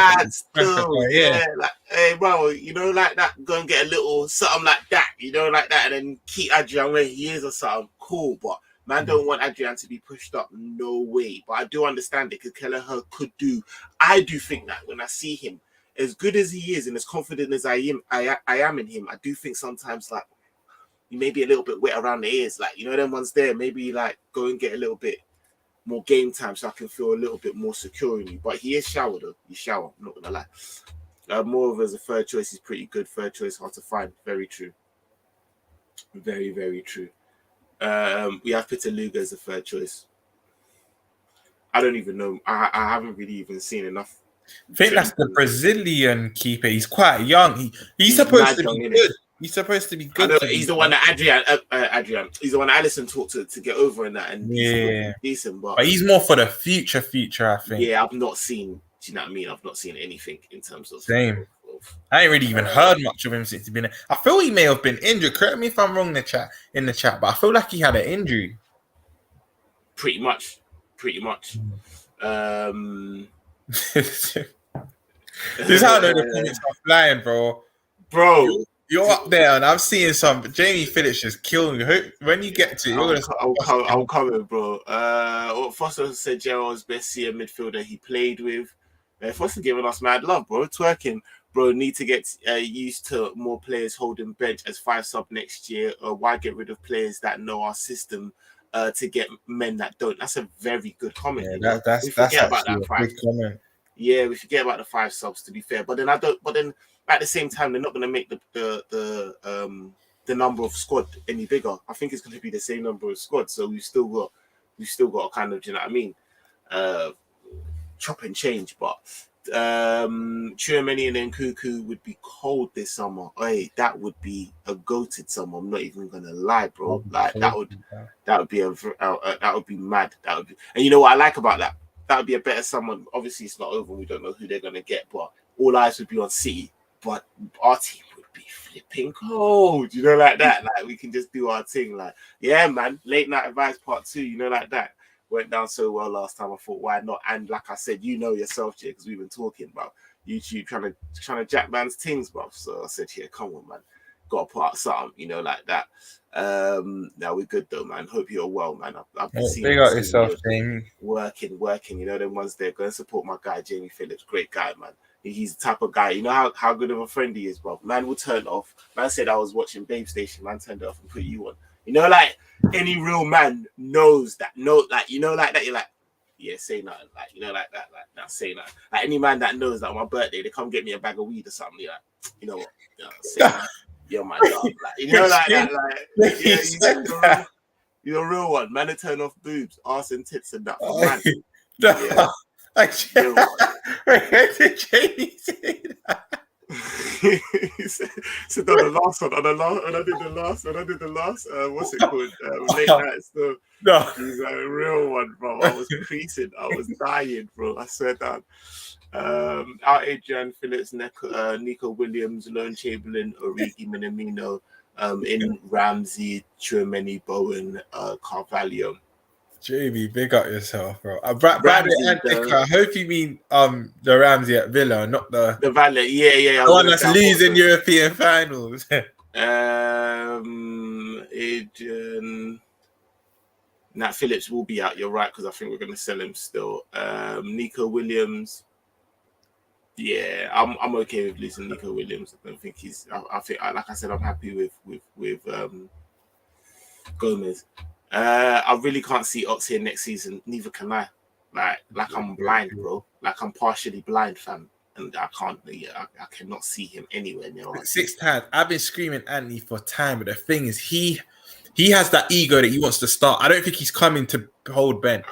Yeah, like, hey, bro, you know, like that, go and get a little something like that, you know, like that, and then keep Adrian where he is or something. Cool, but man don't want Adrian to be pushed up. No way. But I do understand it because Kelleher could do. I do think that when I see him, as good as he is and as confident as I am in him, I do think sometimes, like, he may be a little bit wet around the ears. Like, you know, them ones there, maybe like go and get a little bit more game time so I can feel a little bit more secure in you. But he is shower though. He's shower, I'm not gonna lie. More of as a third choice, he's pretty good. Third choice, hard to find. Very true. Very, very true. We have Peter Luger as a third choice. I don't even know. I haven't really even seen enough. I think that's the Brazilian keeper. He's quite young. He's supposed to be good. He's supposed to be good. He's the one that Adrian. He's the one that Allison talked to get over in that, and he's decent. But he's more for the future. I think. Yeah, I've not seen. Do you know what I mean? I've not seen anything in terms of same. I ain't really even heard much of him since he's been there. I feel he may have been injured. Correct me if I'm wrong in the chat, but I feel like he had an injury. Pretty much. This is how I know the comments are flying, bro. You're up there, and I'm seeing some. Jamie Phillips just killing you. When you get to, I'll come in, bro. Foster said Gerald's best CM midfielder he played with. Foster giving us mad love, bro. Twerking, bro. Need to get used to more players holding bench as 5 sub next year. Why get rid of players that know our system to get men that don't? That's a very good comment. Yeah, that's about that a good comment. Yeah, we forget about the 5 subs. To be fair, but then at the same time, they're not going to make the number of squad any bigger. I think it's going to be the same number of squad. So we've still got a kind of, do you know what I mean? Chop and change. But Chouameni and then Cuckoo would be cold this summer. Hey, that would be a goated summer. I'm not even gonna lie, bro. Like that would be that would be mad. That would be, and you know what I like about that? That would be a better summer. Obviously, it's not over. We don't know who they're gonna get, but all eyes would be on City. But our team would be flipping cold. You know, like that. Like we can just do our thing. Like, yeah, man. Late night advice part 2. You know, like that. Went down so well last time. I thought, why not? And like I said, you know yourself, Jay, because we've been talking about YouTube trying to jack man's things, bro. So I said, here, come on, man, gotta put out something, you know, like that. Now we're good though, man. Hope you're well, man. I've been seeing yourself, Jamie. Working. You know, them ones there. Go and support my guy, Jamie Phillips. Great guy, man. He's the type of guy. You know how good of a friend he is, bro. Man will turn off. Man said I was watching Babe Station. Man turned it off and put you on. You know, like any real man knows that. Like, you know, like that. You're like, yeah, say nothing. Like, you know, like that. Like, now say nothing. Like any man that knows that on my birthday they come get me a bag of weed or something. You're like, you know what? Say nothing. You're my dog. Like, you know, like that. Like, yeah, you're a real one. Man to turn off boobs, arse and tits and that. Man. Yeah. Where did Jamie say that? So on the last one, when I did the last, what's it called? Late night stuff. No, he's a real one, bro. I was creasing, I was dying, bro. I swear down. Out Adrian Phillips, Nico Williams, Lone Chamberlain, Origi Minamino, in Ramsey, Chouameni, Bowen, Carvalho. Jamie, big up yourself, bro. Bradley and I hope you mean the Ramsey at Villa, not the Valet. Yeah. The one that's losing European finals. Adrian. Nat Phillips will be out. You're right, because I think we're going to sell him still. Nico Williams. Yeah, I'm okay with losing Nico Williams. I don't think he's. I think, like I said, I'm happy with Gomez. I really can't see Ox here next season. Neither can I. Like I'm blind, bro. Like I'm partially blind, fam, and I can't. Yeah, I cannot see him anywhere near us. 6 times. I've been screaming Anthony for time, but the thing is, he has that ego that he wants to start. I don't think he's coming to hold bench.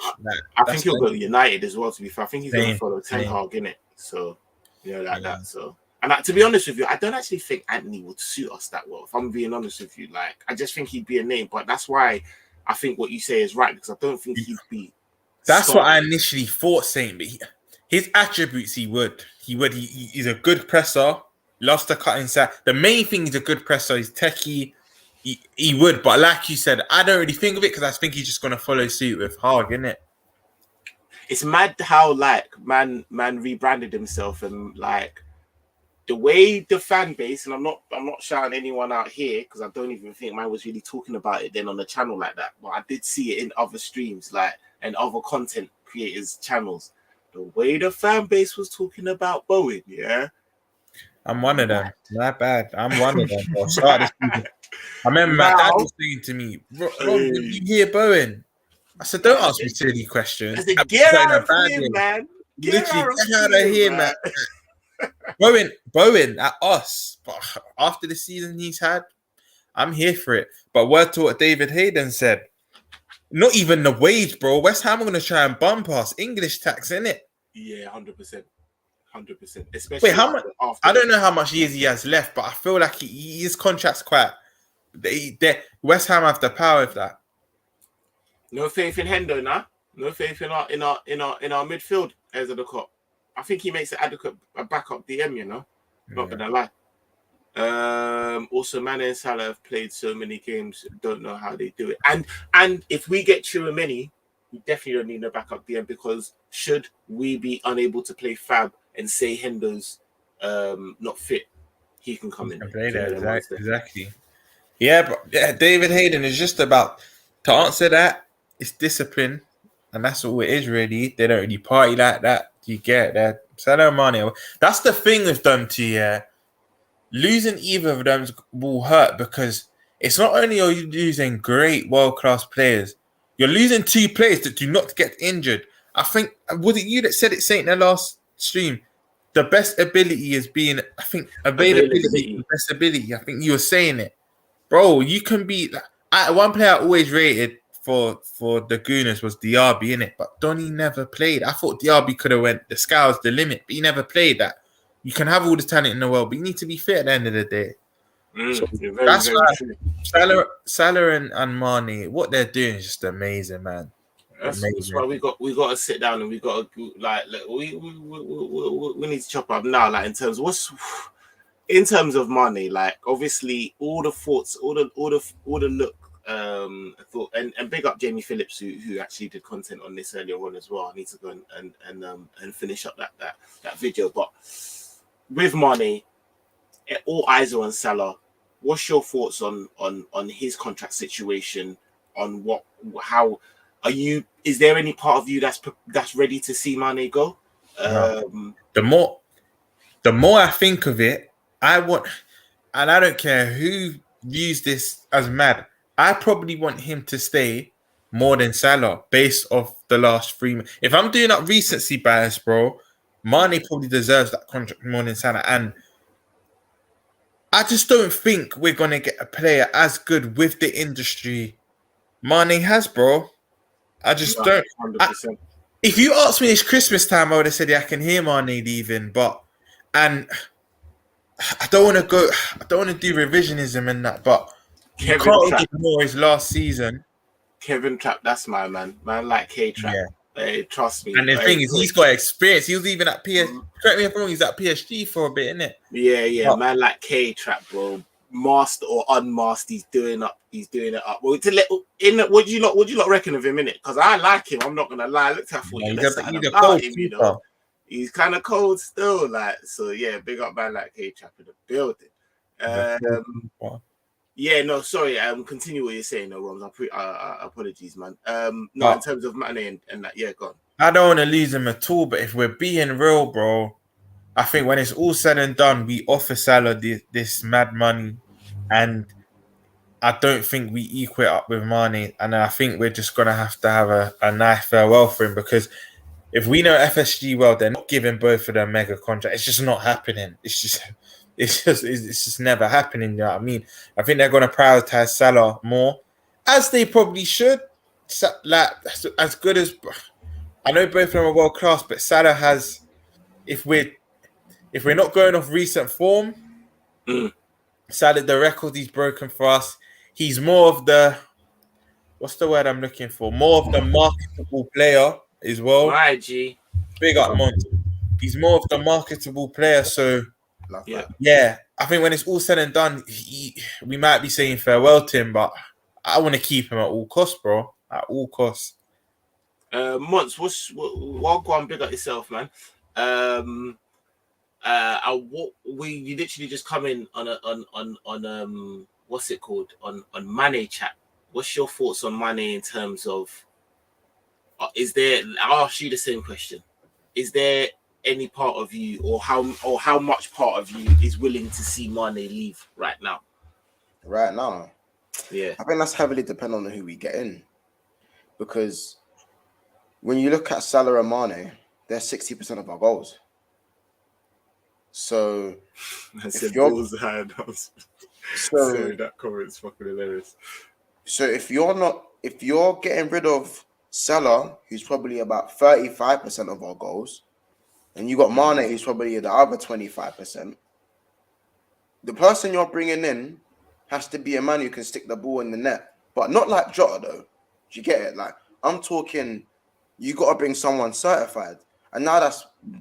I think he'll go to United as well. To be fair, I think he's going to follow Ten Hag, innit? So like that. So. And to be honest with you, I don't actually think Anthony would suit us that well. If I'm being honest with you, like I just think he'd be a name, but that's why I think what you say is right, because I don't think he'd be. That's what I initially thought, saying, but his attributes, he's a good presser, loves to cut inside. The main thing he's a good presser. He's techie. He would, but like you said, I don't really think of it because I think he's just going to follow suit with Hag, isn't it? It's mad how like man rebranded himself, and like the way the fan base, and I'm not shouting anyone out here because I don't even think man was really talking about it then on the channel like that, but I did see it in other streams, like, and other content creators' channels. The way the fan base was talking about Bowen, yeah. I'm one of them. Not bad. I'm one of them. I remember my dad was saying to me, Ron, did you hear Bowen? I said, don't ask me silly questions. I said, get out of here, man. Get out of here, man. Bowen at us. But after the season he's had, I'm here for it. But word to what David Hayden said. Not even the wage, bro. West Ham are going to try and bump us. English tax, innit? Yeah, 100%. 100%. Especially wait, how much? I don't know how much years he has left, but I feel like his contract's quite. West Ham have the power of that. No faith in Hendo now. No faith in our midfield as of the cop. I think he makes an adequate backup DM. You know, not gonna lie. Also, Mane and Salah have played so many games. Don't know how they do it. And if we get Chouameni, we definitely don't need no backup DM, because should we be unable to play Fab and say Hendo's not fit, he can come in. Play there, exactly. Yeah, but David Hayden is just about to answer that. It's discipline, and that's all it is really. They don't really party like that. You get that? Salah Mane. That's the thing with them two. Yeah, losing either of them will hurt, because it's not only are you losing great world-class players, you're losing 2 players that do not get injured. I think, was it you that said it, Saint, in the last stream? The best ability is being, I think, availability. The best ability. I think you were saying it. Bro, you can be... one player I always rated for the Gooners was Diaby in it, but Donny never played. I thought Diaby could have went the sky's the limit, but he never played that. You can have all the talent in the world, but you need to be fit at the end of the day. So very, very true. Salah and Mane, what they're doing is just amazing, man. That's why we got to sit down and we got to we need to chop up now. Like in terms of money, like obviously all the thoughts, all the look, thought and big up Jamie Phillips who actually did content on this earlier on as well. I need to go and finish up that video. But with money, all eyes are on Salah. What's your thoughts on his contract situation? On how are you? Is there any part of you that's ready to see Mane go? No. The more I think of it, I want, and I don't care who views this as mad. I probably want him to stay more than Salah based off the last 3 months. If I'm doing up recency bias, bro, Mane probably deserves that contract more than Salah. And I just don't think we're going to get a player as good with the industry Mane has, bro. I just don't. 100%. If you asked me this Christmas time, I would have said, yeah, I can hear Mane leaving, and I don't want to do revisionism and that, but you can't ignore his last season. Kevin Trapp, that's my man. Man like K-Trap. Yeah. Hey, trust me. And the thing is, he's got experience. He was even at PSG. Correct me if I'm wrong, he's at PSG for a bit, innit? Yeah. But man like K-Trap, bro. Masked or unmasked, he's doing it up. Well, what do you not reckon of him, innit? Because I like him. I'm not gonna lie. I looked at for you. He's kind of cold still, like, so yeah. Big up man like K-Trap in the building. Yeah, no, sorry. Continue what you're saying, no, Romz. Apologies, man. In terms of Mane and that, yeah, go on. I don't want to lose him at all, but if we're being real, bro, I think when it's all said and done, we offer Salah this mad money, and I don't think we equal it up with Mane. And I think we're just gonna have to have a nice farewell for him, because if we know FSG well, they're not giving both of them mega contract. It's just not happening. It's just never happening. You know what I mean? I think they're going to prioritize Salah more, as they probably should. Like, as good as, I know both of them are world class, but Salah has, if we're not going off recent form, Salah, the record he's broken for us, he's more of the, what's the word I'm looking for? More of the marketable player as well. Right, G. Big up, Monty. He's more of the marketable player, so yeah. I think when it's all said and done, we might be saying farewell to him, but I want to keep him at all costs, bro. At all costs. Monts, what go on, big up yourself, man. You literally just come in on what's it called, on Mane chat. What's your thoughts on Mane in terms of? I'll ask you the same question. Is there any part of you, or how much part of you is willing to see Mane leave right now? Right now, yeah. I think that's heavily dependent on who we get in, because when you look at Salah and Mane, they're 60% of our goals. So if you're sorry, that comment's fucking hilarious. So if you're getting rid of Salah, who's probably about 35% of our goals, and you got Mane, who's probably the other 25%, the person you're bringing in has to be a man who can stick the ball in the net, but not like Jota though. Do you get it? Like, I'm talking, you got to bring someone certified, and now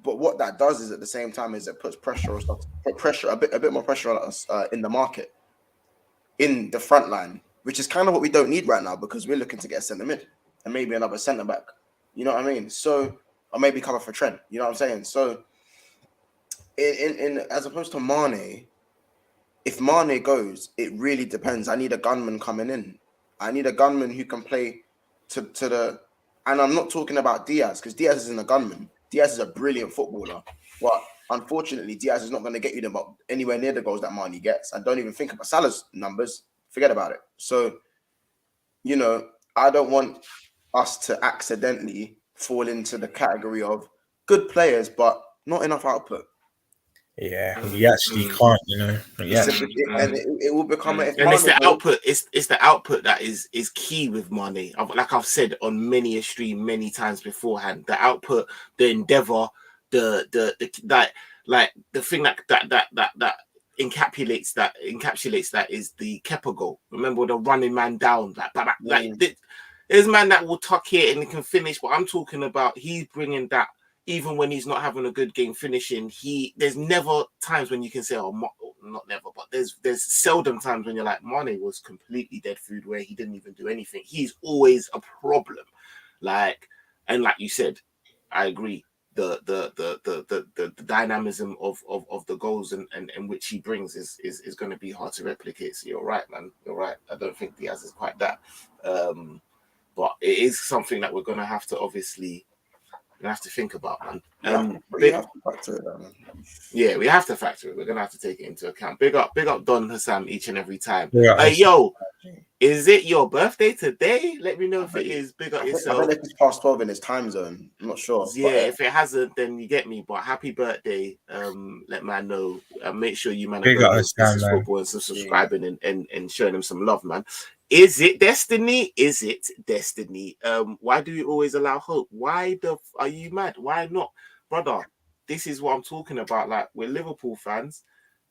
but what that does is at the same time is it puts pressure on stuff, a bit more pressure on us in the market, in the front line, which is kind of what we don't need right now, because we're looking to get a centre mid and maybe another centre back. You know what I mean? So, or maybe cover for Trent. You know what I'm saying? So, in as opposed to Mane, if Mane goes, it really depends. I need a gunman coming in. I need a gunman who can play to the. And I'm not talking about Diaz, because Diaz isn't a gunman. Diaz is a brilliant footballer, but unfortunately, Diaz is not going to get you anywhere near the goals that Mane gets. And don't even think about Salah's numbers. Forget about it. So, you know, I don't want us to accidentally fall into the category of good players, but not enough output. Yeah, you actually can't, you know. Yeah, And it will become and it's the output. It's the output that is key with Mane. Like I've said on many a stream many times beforehand. The output, the endeavor, the that like the thing that encapsulates that is the Kepa goal. Remember the running man down there's man that will tuck it and can finish, but I'm talking about he's bringing that. Even when he's not having a good game finishing, there's never times when you can say, oh, not never, but there's seldom times when you're like, Mane was completely dead food where he didn't even do anything. He's always a problem. Like you said, I agree. The dynamism of the goals and which he brings is going to be hard to replicate. So you're right, man. You're right. I don't think Diaz is quite that. But it is something that we're going to have to obviously think about, man. We have to factor it out, man. Yeah, we have to factor it. We're gonna have to take it into account. Big up Don Hassam each and every time. Yeah, hey, yo, is it your birthday today? Let me know if it is. Big up yourself. I don't know if it's past 12 in his time zone. I'm not sure. Yeah, if it hasn't, then you get me. But happy birthday. Let man know. Make sure you man Big are up going Hassam, to man. football and subscribing and showing them some love, man. Is it destiny? Is it destiny? Why do you always allow hope? Why are you mad? Why not? Brother, this is what I'm talking about. Like, we're Liverpool fans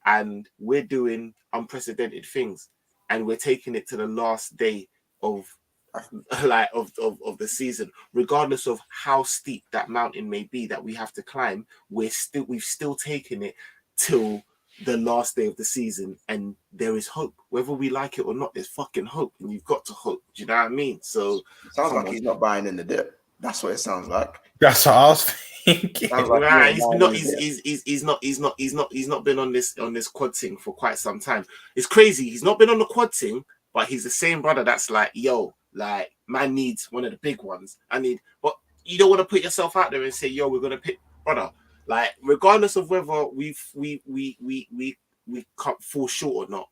and we're doing unprecedented things and we're taking it to the last day of the season, regardless of how steep that mountain may be that we have to climb. We've still taken it till the last day of the season, and there is hope. Whether we like it or not, there's fucking hope, and you've got to hope. Do you know what I mean? So it sounds like he's not buying in the dip. That's what it sounds like. That's what I was thinking. Like he's not been on this quad thing for quite some time. It's crazy. He's not been on the quad thing, but he's the same brother that's like, yo, like, man needs one of the big ones. But you don't want to put yourself out there and say, yo, we're gonna pick, brother. Like, regardless of whether we can't fall short or not,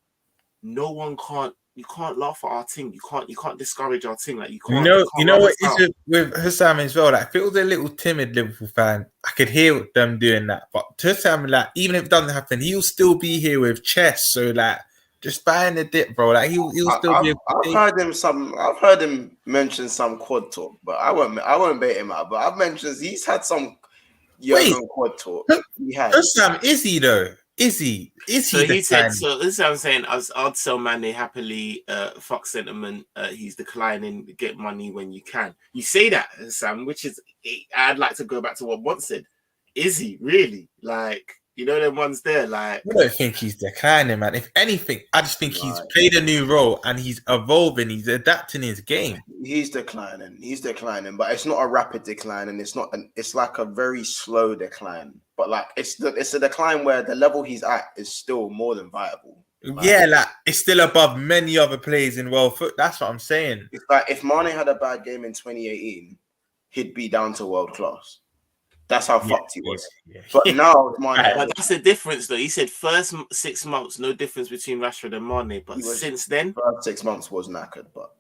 you can't laugh at our team. You can't discourage our team. Like, you can't. You know what is with Hassam as well. Like, if it was a little timid Liverpool fan, I could hear them doing that. But to Hassam, like, even if it doesn't happen, he'll still be here with chess. So, like, just buying the dip, bro. Like, he'll still be. I've heard him mention some quad talk, but I won't bait him out. But I've mentioned he's had some quad talk. He has. Hassam, is he though? Is he? So he said. So this is what I'm saying. I'd sell Mane happily. Fuck sentiment. He's declining. Get money when you can. You say that, Sam, which is. I'd like to go back to what Bond said. Is he really? Like, you know, them ones there. Like, I don't think he's declining, man. If anything, I just think he's played a new role and he's evolving. He's adapting his game. He's declining, but it's not a rapid decline, and it's like a very slow decline. But like, it's a decline where the level he's at is still more than viable. Yeah, like, it's still above many other players in world foot. That's what I'm saying. It's like if Mane had a bad game in 2018, he'd be down to world class. That's how fucked he was. Yeah. But now, but that's the difference, though. He said first 6 months, no difference between Rashford and Mane. But since then, first 6 months was knackered. But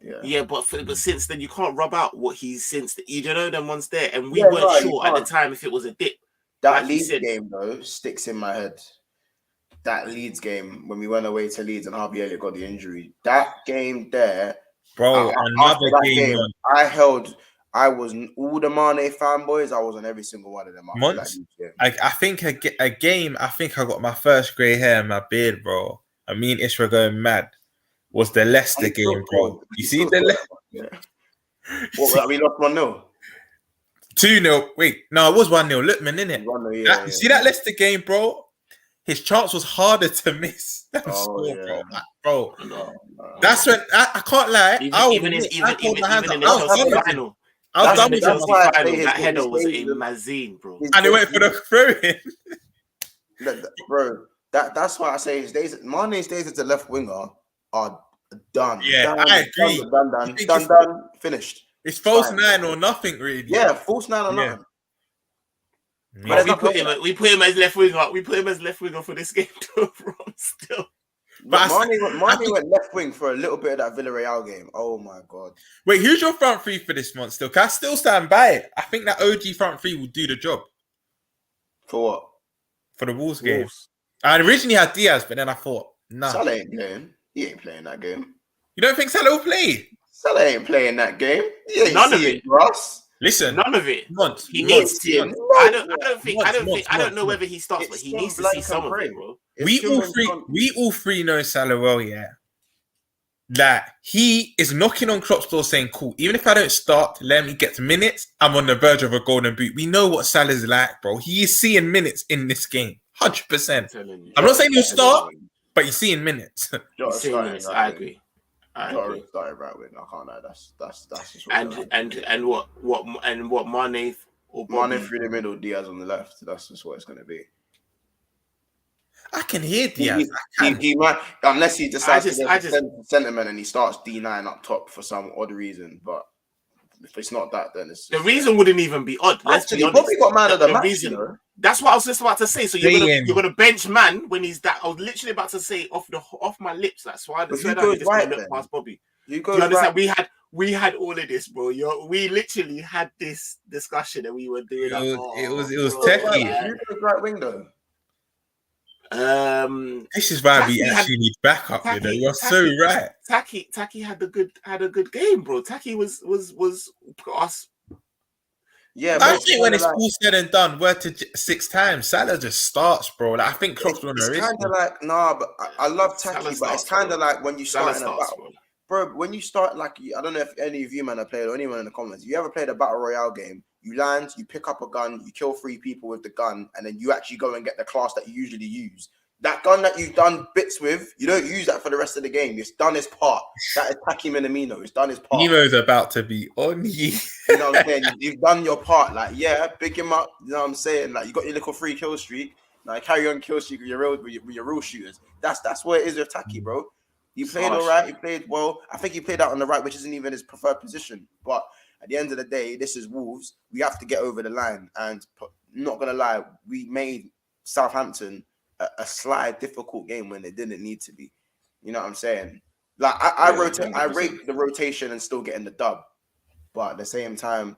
but since then, you can't rub out what he's since. You don't know them ones there, and we weren't sure at the time if it was a dip. That Leeds game though sticks in my head. That Leeds game when we went away to Leeds and Harvey Elliott got the injury. That game there, bro. Another game. I was all the Mane fanboys. I was on every single one of them. I think a game. I think I got my first grey hair in my beard, bro. I mean, Isra going mad. Was the Leicester game, bro? You see the Leicester? What, we lost 1-0? 2-0. Wait, no, it was 1-0. Lookman, innit? You see that Leicester game, bro? His chance was harder to miss. Bro. No. That's when I can't lie. Even in the final. That header was a mazine, bro. And he went for the throw-in. Bro, that's why I say Mane's days as the left winger are done. Yeah, I agree. Done, finished. It's false 9 or nothing, really. Yeah, false 9 or nothing. But we put him as left winger. We put him as left winger for this game too, still. But Mane went left wing for a little bit of that Villarreal game. Oh my god! Wait, who's your front three for this month? Still, can I still stand by it? I think that OG front three will do the job. For what? For the Wolves game. I originally had Diaz, but then I thought, nah. Salah ain't playing. He ain't playing that game. You don't think Salah will play? Salah ain't playing that game. He ain't None of seeing it. Russ. Listen, None of it. He Months. needs to. I don't know whether he starts, but he needs to see some of it, bro. We all three know Salah well, yeah. That he is knocking on Klopp's door saying, cool, even if I don't start, let me get minutes, I'm on the verge of a golden boot. We know what Salah's like, bro. He is seeing minutes in this game. 100%. I'm not saying he'll start, but he's seeing minutes. He's seeing minutes. I agree. Started right wing. I can't lie. That's just what Mane or Bobby? Mane through the middle, Diaz on the left. That's just what it's going to be. I can hear Diaz. He might, unless he decides to go sentiment and he starts D9 up top for some odd reason. But if it's not that, then it's the reason wouldn't even be odd. Actually, he probably got man of the match. Reason, you know? That's what I was just about to say. So you're gonna bench man when he's that. I was literally about to say off my lips. That's why I just look past Bobby. Do you understand? Right. We had all of this, bro. We literally had this discussion and we were doing. It was techy. Who goes right wing though? This is why we actually need backup. You know, you're so right. Taki had a good game, bro. Taki was us. Yeah, I think when it's all said and done, word to 6 times, Salah just starts, bro. Like, I think Klopp's going to. It's kind of like but I love Taki, but it's kind of like when you start in a battle, bro. When you start, like, I don't know if any of you man have played or anyone in the comments. If you ever played a battle royale game, you land, you pick up a gun, you kill 3 people with the gun, and then you actually go and get the class that you usually use. That gun that you've done bits with, you don't use that for the rest of the game. It's done its part. That is Taki Minamino. It's done its part. Nemo's about to be on you. You know what I'm saying? You've done your part. Like, yeah, pick him up. You know what I'm saying? Like, you got your little free kill streak. Like, carry on kill streak with your real shooters. That's what it is with Taki, bro. He played all right. He played well. I think he played out on the right, which isn't even his preferred position. But at the end of the day, this is Wolves. We have to get over the line. And not going to lie, we made Southampton a slight, difficult game when it didn't need to be. You know what I'm saying? Like, I rate the rotation and still getting the dub. But at the same time,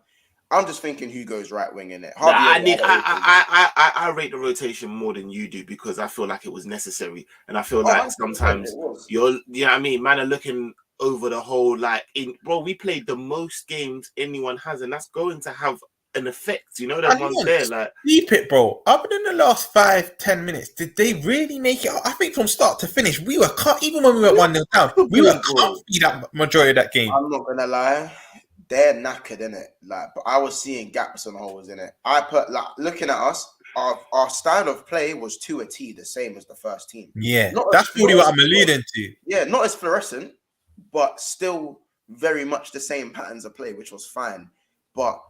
I'm just thinking who goes right wing in it. I rate the rotation more than you do because I feel like it was necessary. And I feel like sometimes you know what I mean? Man are looking over the whole, like, we played the most games anyone has, and that's going to have an effect, you know, that one's there. Like, keep it, bro. Other than the last 5-10 minutes, did they really make it? I think from start to finish, we were even when we were 1-0 down, we were comfy that majority of that game. I'm not gonna lie, they're knackered in it. Like, but I was seeing gaps and holes in it. I put, like, looking at us, our style of play was to a T, the same as the first team. Yeah, that's really what I'm alluding to. Yeah, not as fluorescent, but still very much the same patterns of play, which was fine. But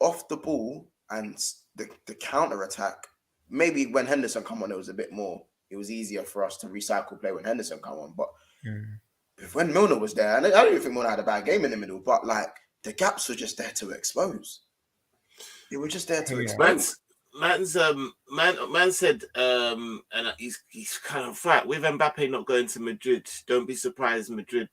off the ball and the counter attack, maybe when Henderson come on, it was a bit more. It was easier for us to recycle play when Henderson come on. But when Milner was there, and I don't even think Milner had a bad game in the middle, but like the gaps were just there to expose. They were just there to expose. Man said, and he's kind of flat with Mbappe not going to Madrid. Don't be surprised Madrid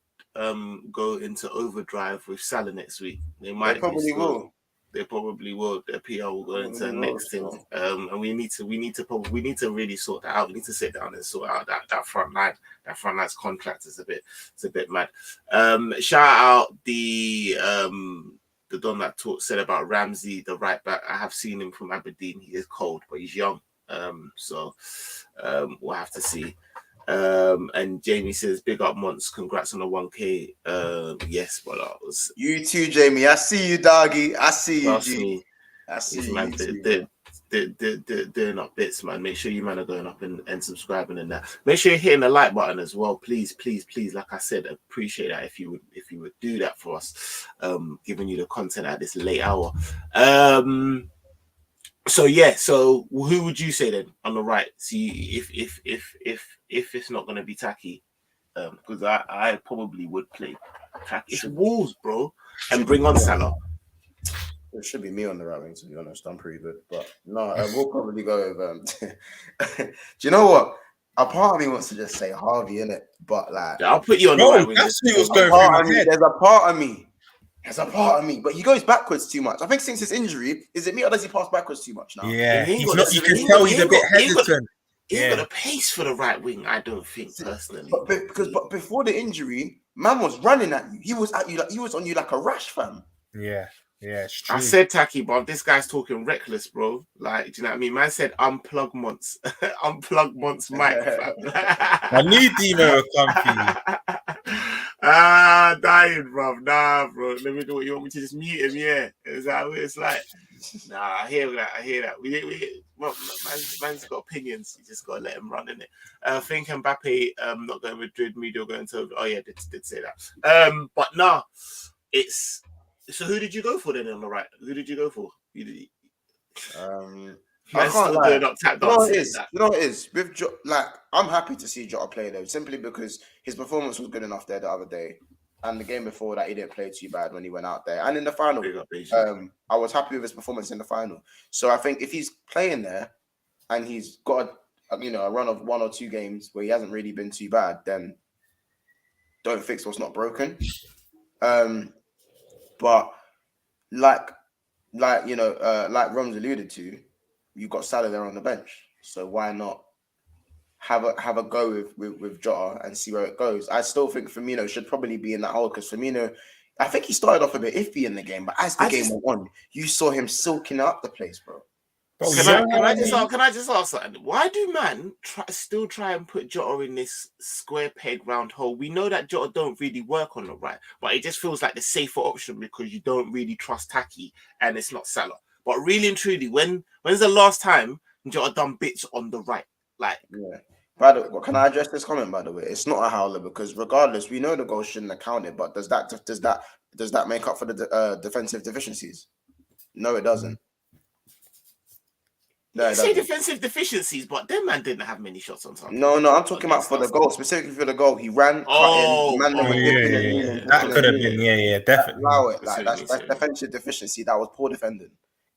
go into overdrive with Salah next week. They probably will. They probably will. Their PR will go into the next thing, and we need to really sort that out. We need to sit down and sort out that front line. That front line's contract is a bit mad. Shout out the Don that said about Ramsey, the right back. I have seen him from Aberdeen. He is cold, but he's young. So we'll have to see. And Jamie says, big up Monts, congrats on the 1K. Yes, but you too, Jamie. I see you, doggy. I see you, G. I see you, man. They're doing up bits, man. Make sure you man are going up and subscribing and that. Make sure you're hitting the like button as well, please. Like I said, appreciate that if you would do that for us, giving you the content at this late hour. So who would you say then on the right? See if it's not going to be Taki, because I probably would play Taki. It's Wolves, bro, and bring on Salah. It should be me on the right wing, to be honest. I'm pretty good, but no, we'll probably go with. Do you know what? A part of me wants to just say Harvey, innit? But like, I'll put you on the right wing. That's who was going through my head. There's a part of me, but he goes backwards too much. I think since his injury, is it me or does he pass backwards too much now? Yeah, you can tell he's a bit hesitant. He ain't got the pace for the right wing, I don't think, personally. But before the injury, man was running at you. He was at you like he was on you like a rash, fam. Yeah, it's true. I said tacky, but this guy's talking reckless, bro. Like, do you know what I mean? Man said unplug Monts. Unplug Monts mic, fam. I knew Demo would come for you. Dying, bro. Nah, bro. Let me do what you want me to just mute him, yeah. Is that what it's like? Nah, I hear that. Man's got opinions. You just gotta let him run in it. I think Mbappe not going with Madrid, Medio going to. Oh yeah, did say that. But nah, it's. So who did you go for then on the right? Who did you go for? I can't lie. You know what it is? With I'm happy to see Jota play though, simply because his performance was good enough there the other day, and the game before that he didn't play too bad when he went out there, and in the final, I was happy with his performance in the final. So I think if he's playing there, and he's got a run of 1 or 2 games where he hasn't really been too bad, then don't fix what's not broken. But like Romz alluded to, you got Salah there on the bench, so why not have a go with Jota and see where it goes? I still think Firmino should probably be in that hole because Firmino, I think he started off a bit iffy in the game, but as the game went on, you saw him silking up the place, bro. Can I just ask something? Why do man still try and put Jota in this square peg round hole? We know that Jota don't really work on the right, but it just feels like the safer option because you don't really trust Taki and it's not Salah. But really and truly, when's the last time Jota done bits on the right? Like, yeah. By the way, can I address this comment? By the way, it's not a howler because regardless, we know the goal shouldn't have counted. But does that make up for the defensive deficiencies? No, it doesn't. No, you say defensive deficiencies, but them man didn't have many shots on target. No, I'm talking about for the goal, specifically for the goal. He ran, cutting, that could have been, definitely. Allow it, like that's defensive deficiency. That was poor defending.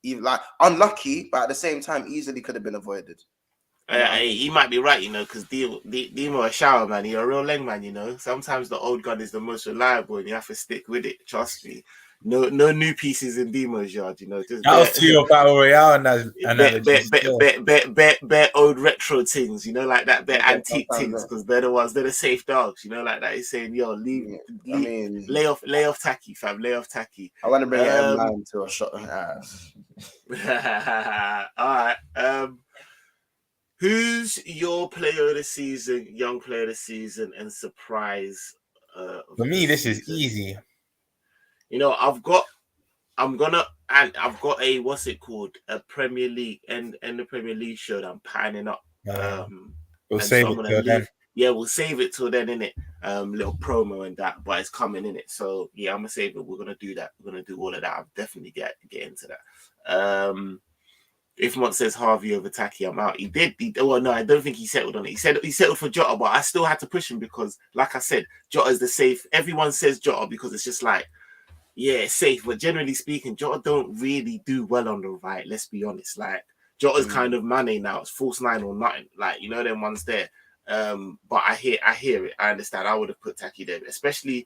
Even like unlucky, but at the same time, easily could have been avoided. He might be right, because Demo a shower man. You're a real leg man, Sometimes the old gun is the most reliable, and you have to stick with it. Trust me. No new pieces in Demo's yard, Just that was to your battle royale and bet old retro things, like that, bet antique things, because they're the safe dogs, like that. He's saying, yo, lay off Taki, fam, lay off Taki. I want to bring M9 to a shot. All right. Who's your player of the season, young player of the season, and surprise? For me, this is easy. I've got a what's it called? A Premier League and the Premier League show that I'm panning up. We'll save it till then. Yeah, we'll save it till then, innit? Little promo and that, but it's coming in it. So yeah, I'm gonna save it. We're gonna do that. We're gonna do all of that. I'll definitely get into that. If Mont says Harvey over Taki, I'm out. He did. No, I don't think he settled on it. He said he settled for Jota, but I still had to push him because, like I said, Jota is the safe. Everyone says Jota because it's just like, yeah, it's safe. But generally speaking, Jota don't really do well on the right. Let's be honest. Like Jota's kind of Mane now. It's false 9 or nothing. Like them ones there. But I hear it. I understand. I would have put Taki there, especially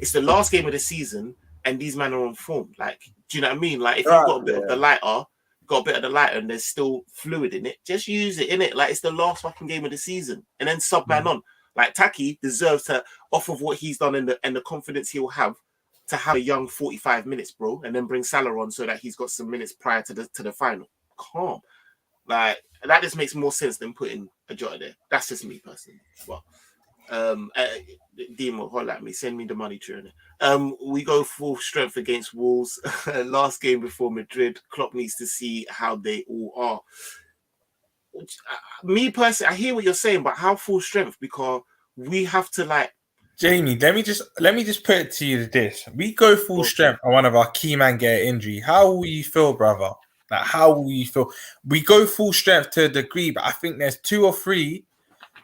it's the last game of the season and these men are on form. Like, do you know what I mean? Like if you've got a bit of the lighter, and there's still fluid in it, just use it in it. Like it's the last fucking game of the season, and then sub man on. Like Taki deserves to, off of what he's done and the confidence he'll have, to have a young 45 minutes, bro, and then bring Salah on so that he's got some minutes prior to the final. Calm, like that just makes more sense than putting a Jota there. That's just me personally. Well, Demo, holler at me, send me the money, Trina. We go full strength against Wolves. Last game before Madrid. Klopp needs to see how they all are. Me personally, I hear what you're saying, but how full strength? Because we have to Jamie, let me just put it to you this: we go full strength and one of our key man get an injury. How will you feel, brother? Like, how will you feel? We go full strength to a degree, but I think there's 2 or 3.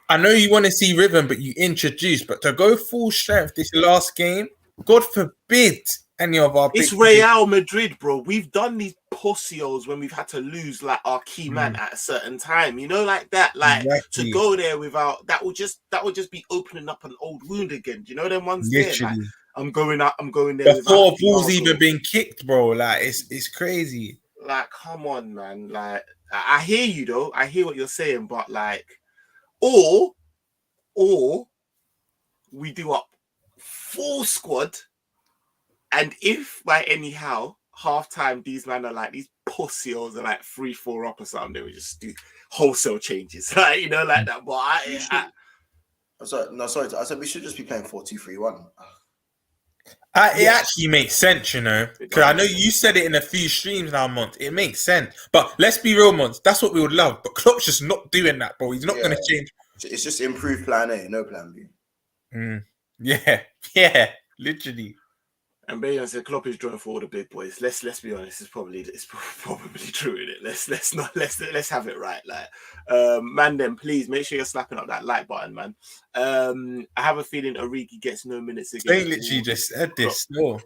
I know you want to see rhythm, but you introduce. But to go full strength this last game, God forbid any of our. It's Real Madrid, bro. We've done these pussios when we've had to lose like our key man at a certain time. Like that. Like to go there without that would just be opening up an old wound again. Do you know them ones there? Like, I'm going there before balls even been kicked, bro. Like it's crazy. Like, come on, man. Like, I hear you though. I hear what you're saying, but like, or we do up full squad, and if by anyhow halftime these men are like these pussies are like 3-4 up or something, they would just do wholesale changes, like like that. But sorry. I said we should just be playing 4-2-3-1. It actually makes sense, because I know you said it in a few streams now, Mont. It makes sense, but let's be real, Mont. That's what we would love, but Klopp's just not doing that, bro. He's not going to change. It's just improved plan A, no plan B. Yeah, literally. And Bayon said Klopp is drawing for all the big boys. Let's be honest. It's probably true in it. Let's have it right. Like, man, then please make sure you're slapping up that like button, man. I have a feeling Origi gets no minutes again. They literally just said this. No,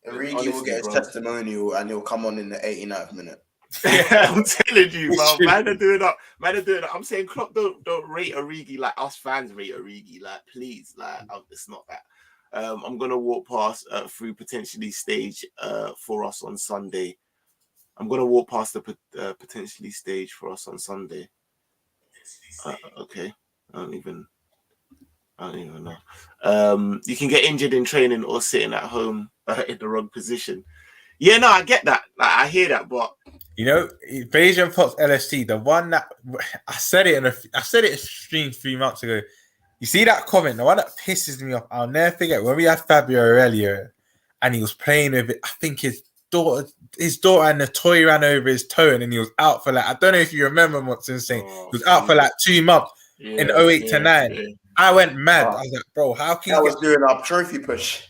Origi will get his testimonial and he'll come on in the 89th minute. I'm telling you, bro. Man are doing up. I'm saying Klopp don't rate Origi like us fans rate Origi. Like, please, like, it's not that. I'm gonna walk past through potentially stage for us on Sunday. I'm gonna walk past the potentially stage for us on Sunday. Okay, I don't even know. You can get injured in training or sitting at home in the wrong position. Yeah, no, I get that. Like, I hear that, but Bayesian Fox LFC, the one that I said it in stream 3 months ago. You see that comment? The one that pisses me off, I'll never forget when we had Fabio Aurelio and he was playing with it. I think his daughter and the toy ran over his toe and then he was out for like, I don't know if you remember what's insane. He was out for like 2 months in 08 to 9. Yeah. I went mad. I was like, bro, how can you? That was doing our trophy push.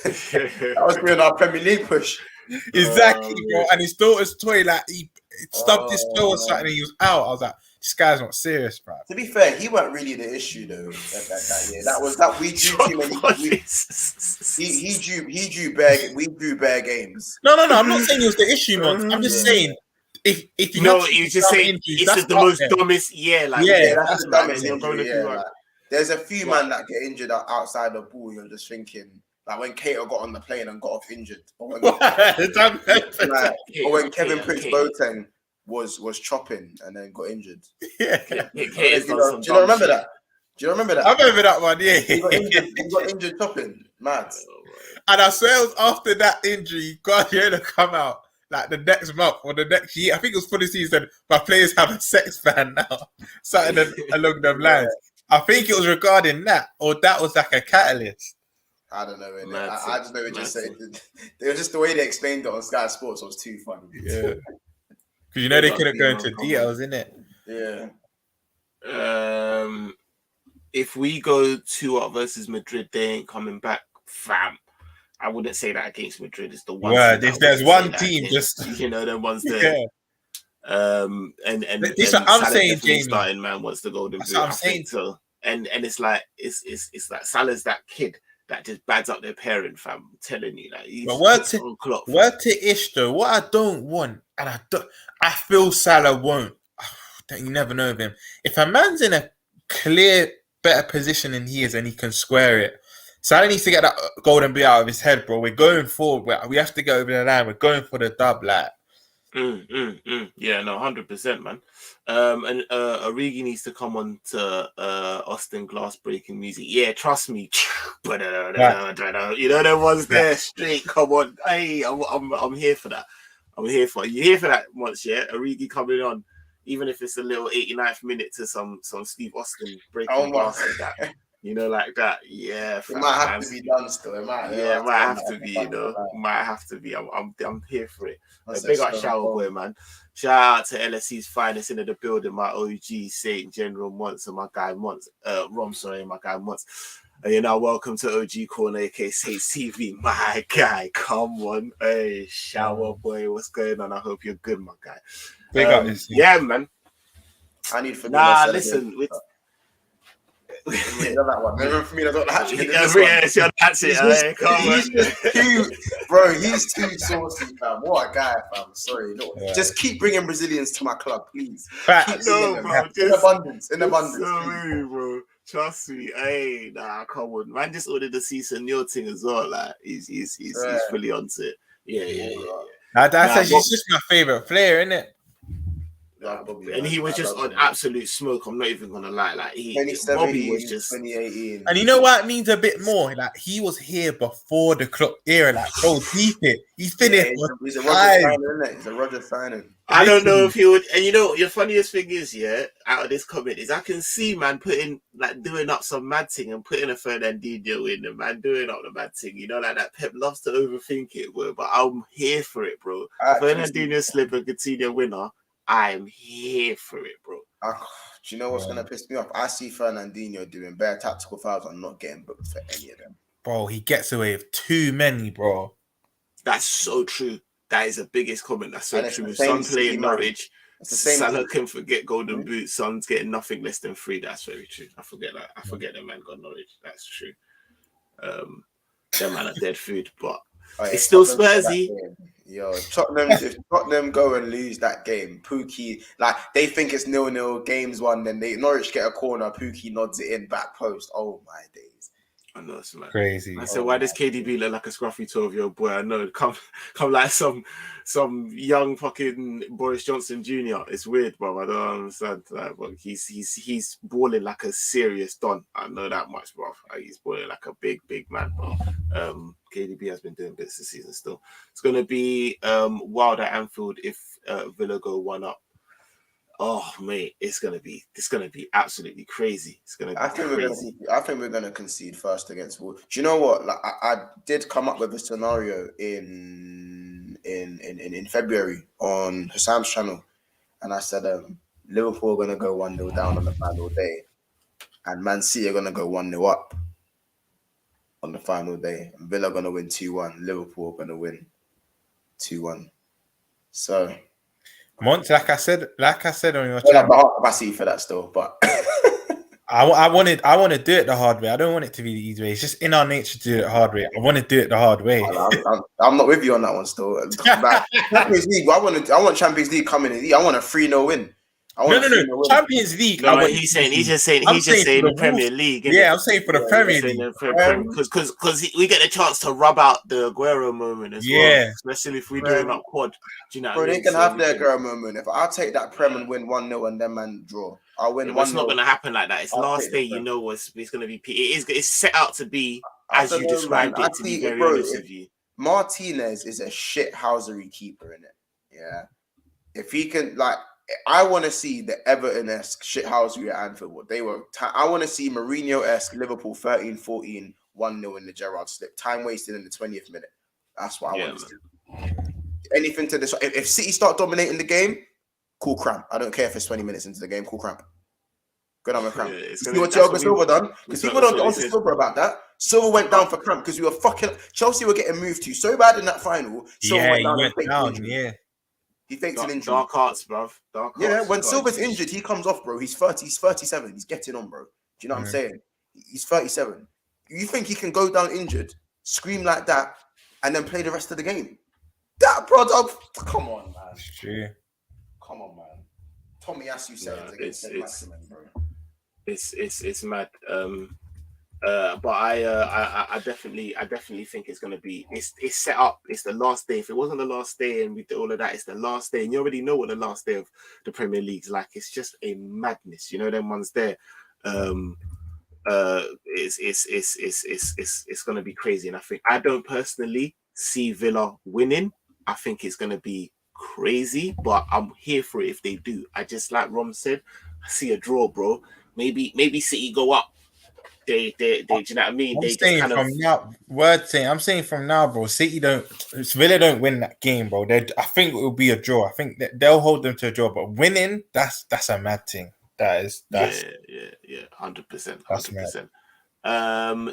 That was doing our Premier League push. Exactly, bro. And his daughter's toy, like, he stubbed his toe or something and he was out. I was like, this guy's not serious, bro. To be fair, he weren't really the issue though that year. That was that we drew too many. He drew bare. We drew bare games. No. I'm not saying it was the issue, man. I'm just saying if you you just saying injuries, it's the most dumbest. That's the dumbest injury. Like, there's a few man that get injured outside the ball. You're just thinking. Like when Cato got on the plane and got off injured, or when Kevin Prince Boateng was chopping and then got injured. Yeah. Do you remember that? I remember that one. Yeah, he got injured chopping. Mad. And I swear it was after that injury, Guardiola come out like the next month or the next year. I think it was for the season. My players have a sex fan now. Something along them lines. I think it was regarding that, or that was like a catalyst. I don't know. I just know it just said it was just the way they explained it on Sky Sports was too funny. Yeah. Because they couldn't go into details, innit? Yeah. If we go 2-up versus Madrid, they ain't coming back, fam. I wouldn't say that against Madrid. It's the one. Well, if there's one team, just the ones there. Yeah. And this what I'm saying, Jamie. Starting man wants the golden boot. I'm saying so. And it's like it's like Salah's that kid that just bads up their parent, fam. I'm telling you, like, but word to Ish though. What I don't want, and I feel Salah won't. You never know of him. If a man's in a clear, better position than he is, and he can square it, Salah needs to get that golden boot out of his head, bro. We're going forward. We have to go over the line. We're going for the dub, like. Yeah, no, 100%, man. And Origi needs to come on to Austin Glass breaking music. Yeah, trust me. You know them ones there straight. Come on, hey, I'm here for that. I'm here for it. You here for that once, yeah? Origi coming on, even if it's a little 89th minute to some Steve Austin breaking glass like that. Like that. Yeah, it might have to be done still. It might have to be. Might have to be. I'm here for it. Big up Shower Boy, man. Shout out to LSC's finest into the building. My OG Saint General Monts and my guy Monts. My guy Monts. You're now welcome to OG Corner, aka TV. My guy, come on, hey Shower Boy, what's going on? I hope you're good, my guy. Big up this. Yeah, man. I need for listen. That one. Remember for me, I don't actually. That's it. Come on. He's too, bro. He's too saucy, fam. What a guy, fam. Sorry, just keep bringing Brazilians to my club, please. Bro. In abundance. Sorry, bro. Trust me. Hey, nah, come on. Man just ordered the season thing as well. Like he's fully onto it. Yeah. That's actually just my favorite player, isn't it? And he was just on absolute smoke. I'm not even gonna lie. Like Bobby was just 2018. And you know what it means a bit more? Like he was here before the clock era. Like, bro, deep it. He finished. He's a Roger signing, isn't it? He's a Roger signing. I don't know if he would. And you know, your funniest thing is, out of this comment is I can see man doing up some mad thing and putting a Fernandinho in, and man doing up the mad thing. You know, like that Pep loves to overthink it, bro. But I'm here for it, bro. Fernandinho slip and Coutinho winner. I'm here for it, bro. Do you know what's gonna piss me off? I see Fernandinho doing bare tactical fouls and not getting booked for any of them. Bro, he gets away with too many, bro. That's so true. That is the biggest comment. That's so true. With Son playing Norwich, Salah can forget golden boots. Son's getting nothing less than 3. That's very true. I forget that. I forget the man got Norwich. That's true. Them man are dead food, but it's still Spursy. Yo, if Tottenham go and lose that game, Pookie, like they think it's 0-0, games won, then Norwich get a corner, Pookie nods it in back post. Oh my days. I know it's like crazy. I said, why does KDB look like a scruffy 12-year-old boy? I know, come like some young fucking Boris Johnson Jr. It's weird, bro. I don't understand that, but he's balling like a serious don. I know that much, bro. He's balling like a big man, bro. KDB has been doing bits this season still. It's gonna be wild at Anfield if Villa go 1-up. Oh mate, it's gonna be absolutely crazy. It's gonna be crazy. I think we're gonna concede first against Wolves. Do you know what? Like I did come up with a scenario in February on Hassam's channel, and I said Liverpool are gonna go 1-0 down on the final day, and Man City are gonna go 1-0 up on the final day. And Villa are gonna win 2-1. Liverpool are gonna win 2-1. So. Monty, like I said on your channel, I have capacity for that still, but I want to do it the hard way. I don't want it to be the easy way. It's just in our nature to do it the hard way. I want to do it the hard way. I'm not with you on that one still. Champions League. I want Champions League coming in. I want a 3-0 win. No. Champions League. He's just saying the Premier League. Yeah, I'm saying for the Premier League. Because we get a chance to rub out the Aguero moment as well. Especially if we're doing up quad. Do you know? Bro, they can have their Aguero moment. If I take that Prem and win 1-0 and then man draw, I'll win 1-0. It's not going to happen like that. It's last day. You know it's going to be. It's set out to be as you described it. To be very honest with you, Martinez is a shithousery keeper in it. Yeah, if he can I want to see the Everton-esque shithousery at Anfield. I want to see Mourinho-esque Liverpool 13-14, 1-0 in the Gerrard slip. Time wasted in the 20th minute. That's what I want to see. Anything to this. If City start dominating the game, cool cramp. I don't care if it's 20 minutes into the game, cool cramp. Good on the cramp. See what Thiago Silva done? Because people don't answer Silva about that. Silva went down for cramp because we were fucking... Chelsea were getting moved to so bad in that final. Silva went down. He faked an injury. Dark arts, bruv. When Silva's injured, he comes off, bro. He's 37. He's getting on, bro. Do you know what I'm saying? He's 37. You think he can go down injured, scream like that, and then play the rest of the game? That, bro, come on, man. It's true. Come on, man. Tommy Asu said it's mad. But I definitely think it's gonna be it's set up. It's the last day. If it wasn't the last day and we did all of that, it's the last day. And you already know what the last day of the Premier League's like. It's just a madness. You know, them ones there. It's gonna be crazy. And I don't personally see Villa winning. I think it's gonna be crazy, but I'm here for it if they do. I just like Romz said, I see a draw, bro. Maybe City go up. They do you know what I mean? I'm saying from now, bro. Villa don't win that game, bro. I think it will be a draw. I think that they'll hold them to a draw, but winning, that's a mad thing. That's 100%.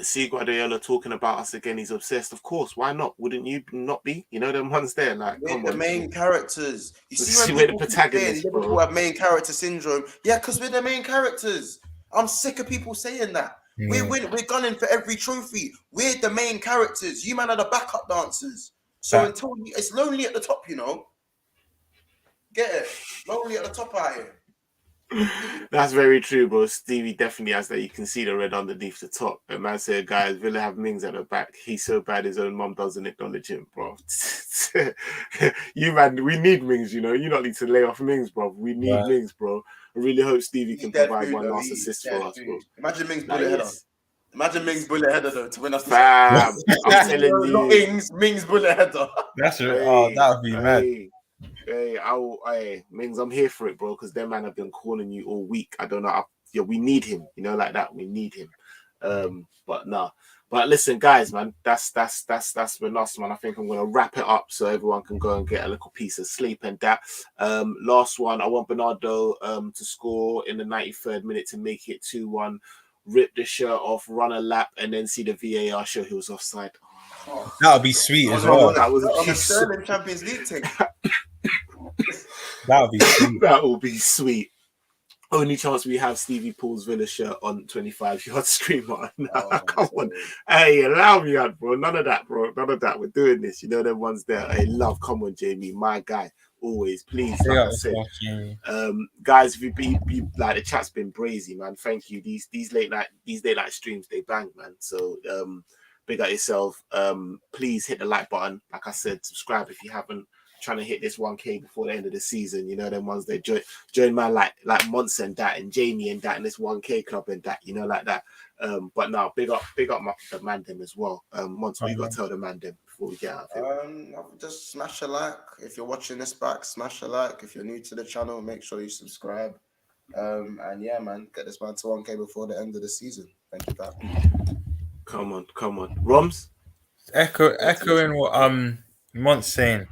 See Guardiola talking about us again. He's obsessed. Of course, why not? Wouldn't you not be? You know them ones there, like we're the main characters. You see when we're the protagonists, bro. Liverpool have main character syndrome. Yeah, because we're the main characters. I'm sick of people saying that. We're gunning for every trophy. We're the main characters. You man are the backup dancers. So it's lonely at the top, you know. Get it? Lonely at the top out here. That's very true, bro. Stevie definitely has that. You can see the red underneath the top. And man said, guys, Villa have Mings at the back. He's so bad his own mum doesn't acknowledge him, bro. You man, we need Mings, you know. You don't need to lay off Mings, bro. We need Mings, bro. I really hope Stevie can provide one last assist for us, bro. Imagine Mings bullet header. Imagine Mings bullet header though to win us. Fam, I'm telling you, not Mings bullet header. That's right. That would be mad. Mings, I'm here for it, bro, because them man have been calling you all week. I don't know. We need him, you know, like that. We need him. But listen, guys, man, that's been us, man. I think I'm gonna wrap it up so everyone can go and get a little piece of sleep and that. Last one, I want Bernardo to score in the 93rd minute to make it 2-1. Rip the shirt off, run a lap, and then see the VAR show he was offside. That would be sweet as well. That was a Sterling Champions League thing. That would be sweet. That will be sweet. Only chance we have Stevie Paul's Villa shirt on 25-yard screamer. Come on. Hey, allow me out, bro. None of that, bro. None of that. We're doing this. You know them ones there. Hey, love. Come on, Jamie. My guy. Always. Please. Like I said. Guys, if you be like the chat's been brazy, man. Thank you. These late night streams, they bang, man. So big up yourself. Please hit the like button. Like I said, subscribe if you haven't. Trying to hit this 1K before the end of the season, you know, them ones that join man like Monts and that and Jamie and that and this 1K club and that, you know, like that. But now big up the man them as well. Monts, what you got to tell the man them before we get out of here? Just smash a like if you're watching this back. Smash a like if you're new to the channel. Make sure you subscribe. And yeah, man, get this man to 1K before the end of the season. Thank you, Pat. Come on, Romz. Echoing what Mont's saying.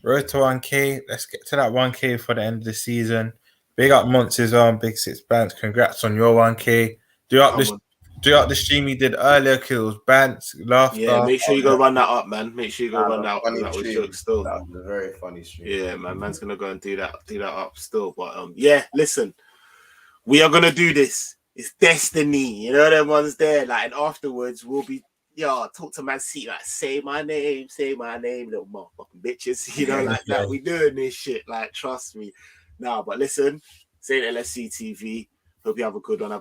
Road to 1K. Let's get to that 1K for the end of the season. Big up Monts as well. Big Six Bands. Congrats on your 1K. Do up the stream you did earlier. Kills Bands, laughter. Yeah, make sure you go run that up, man. Make sure you go run that up. That was jokes still. That was a very funny stream. Yeah, man. Man's gonna go and do that up still. But yeah, listen, we are gonna do this. It's destiny. You know them ones there. Like, and afterwards we'll be. Yo, talk to Man City, like, say my name, little motherfucking bitches, you know, like that. We doing this shit, like, trust me. Nah, but listen, say LFCTV. Hope you have a good one.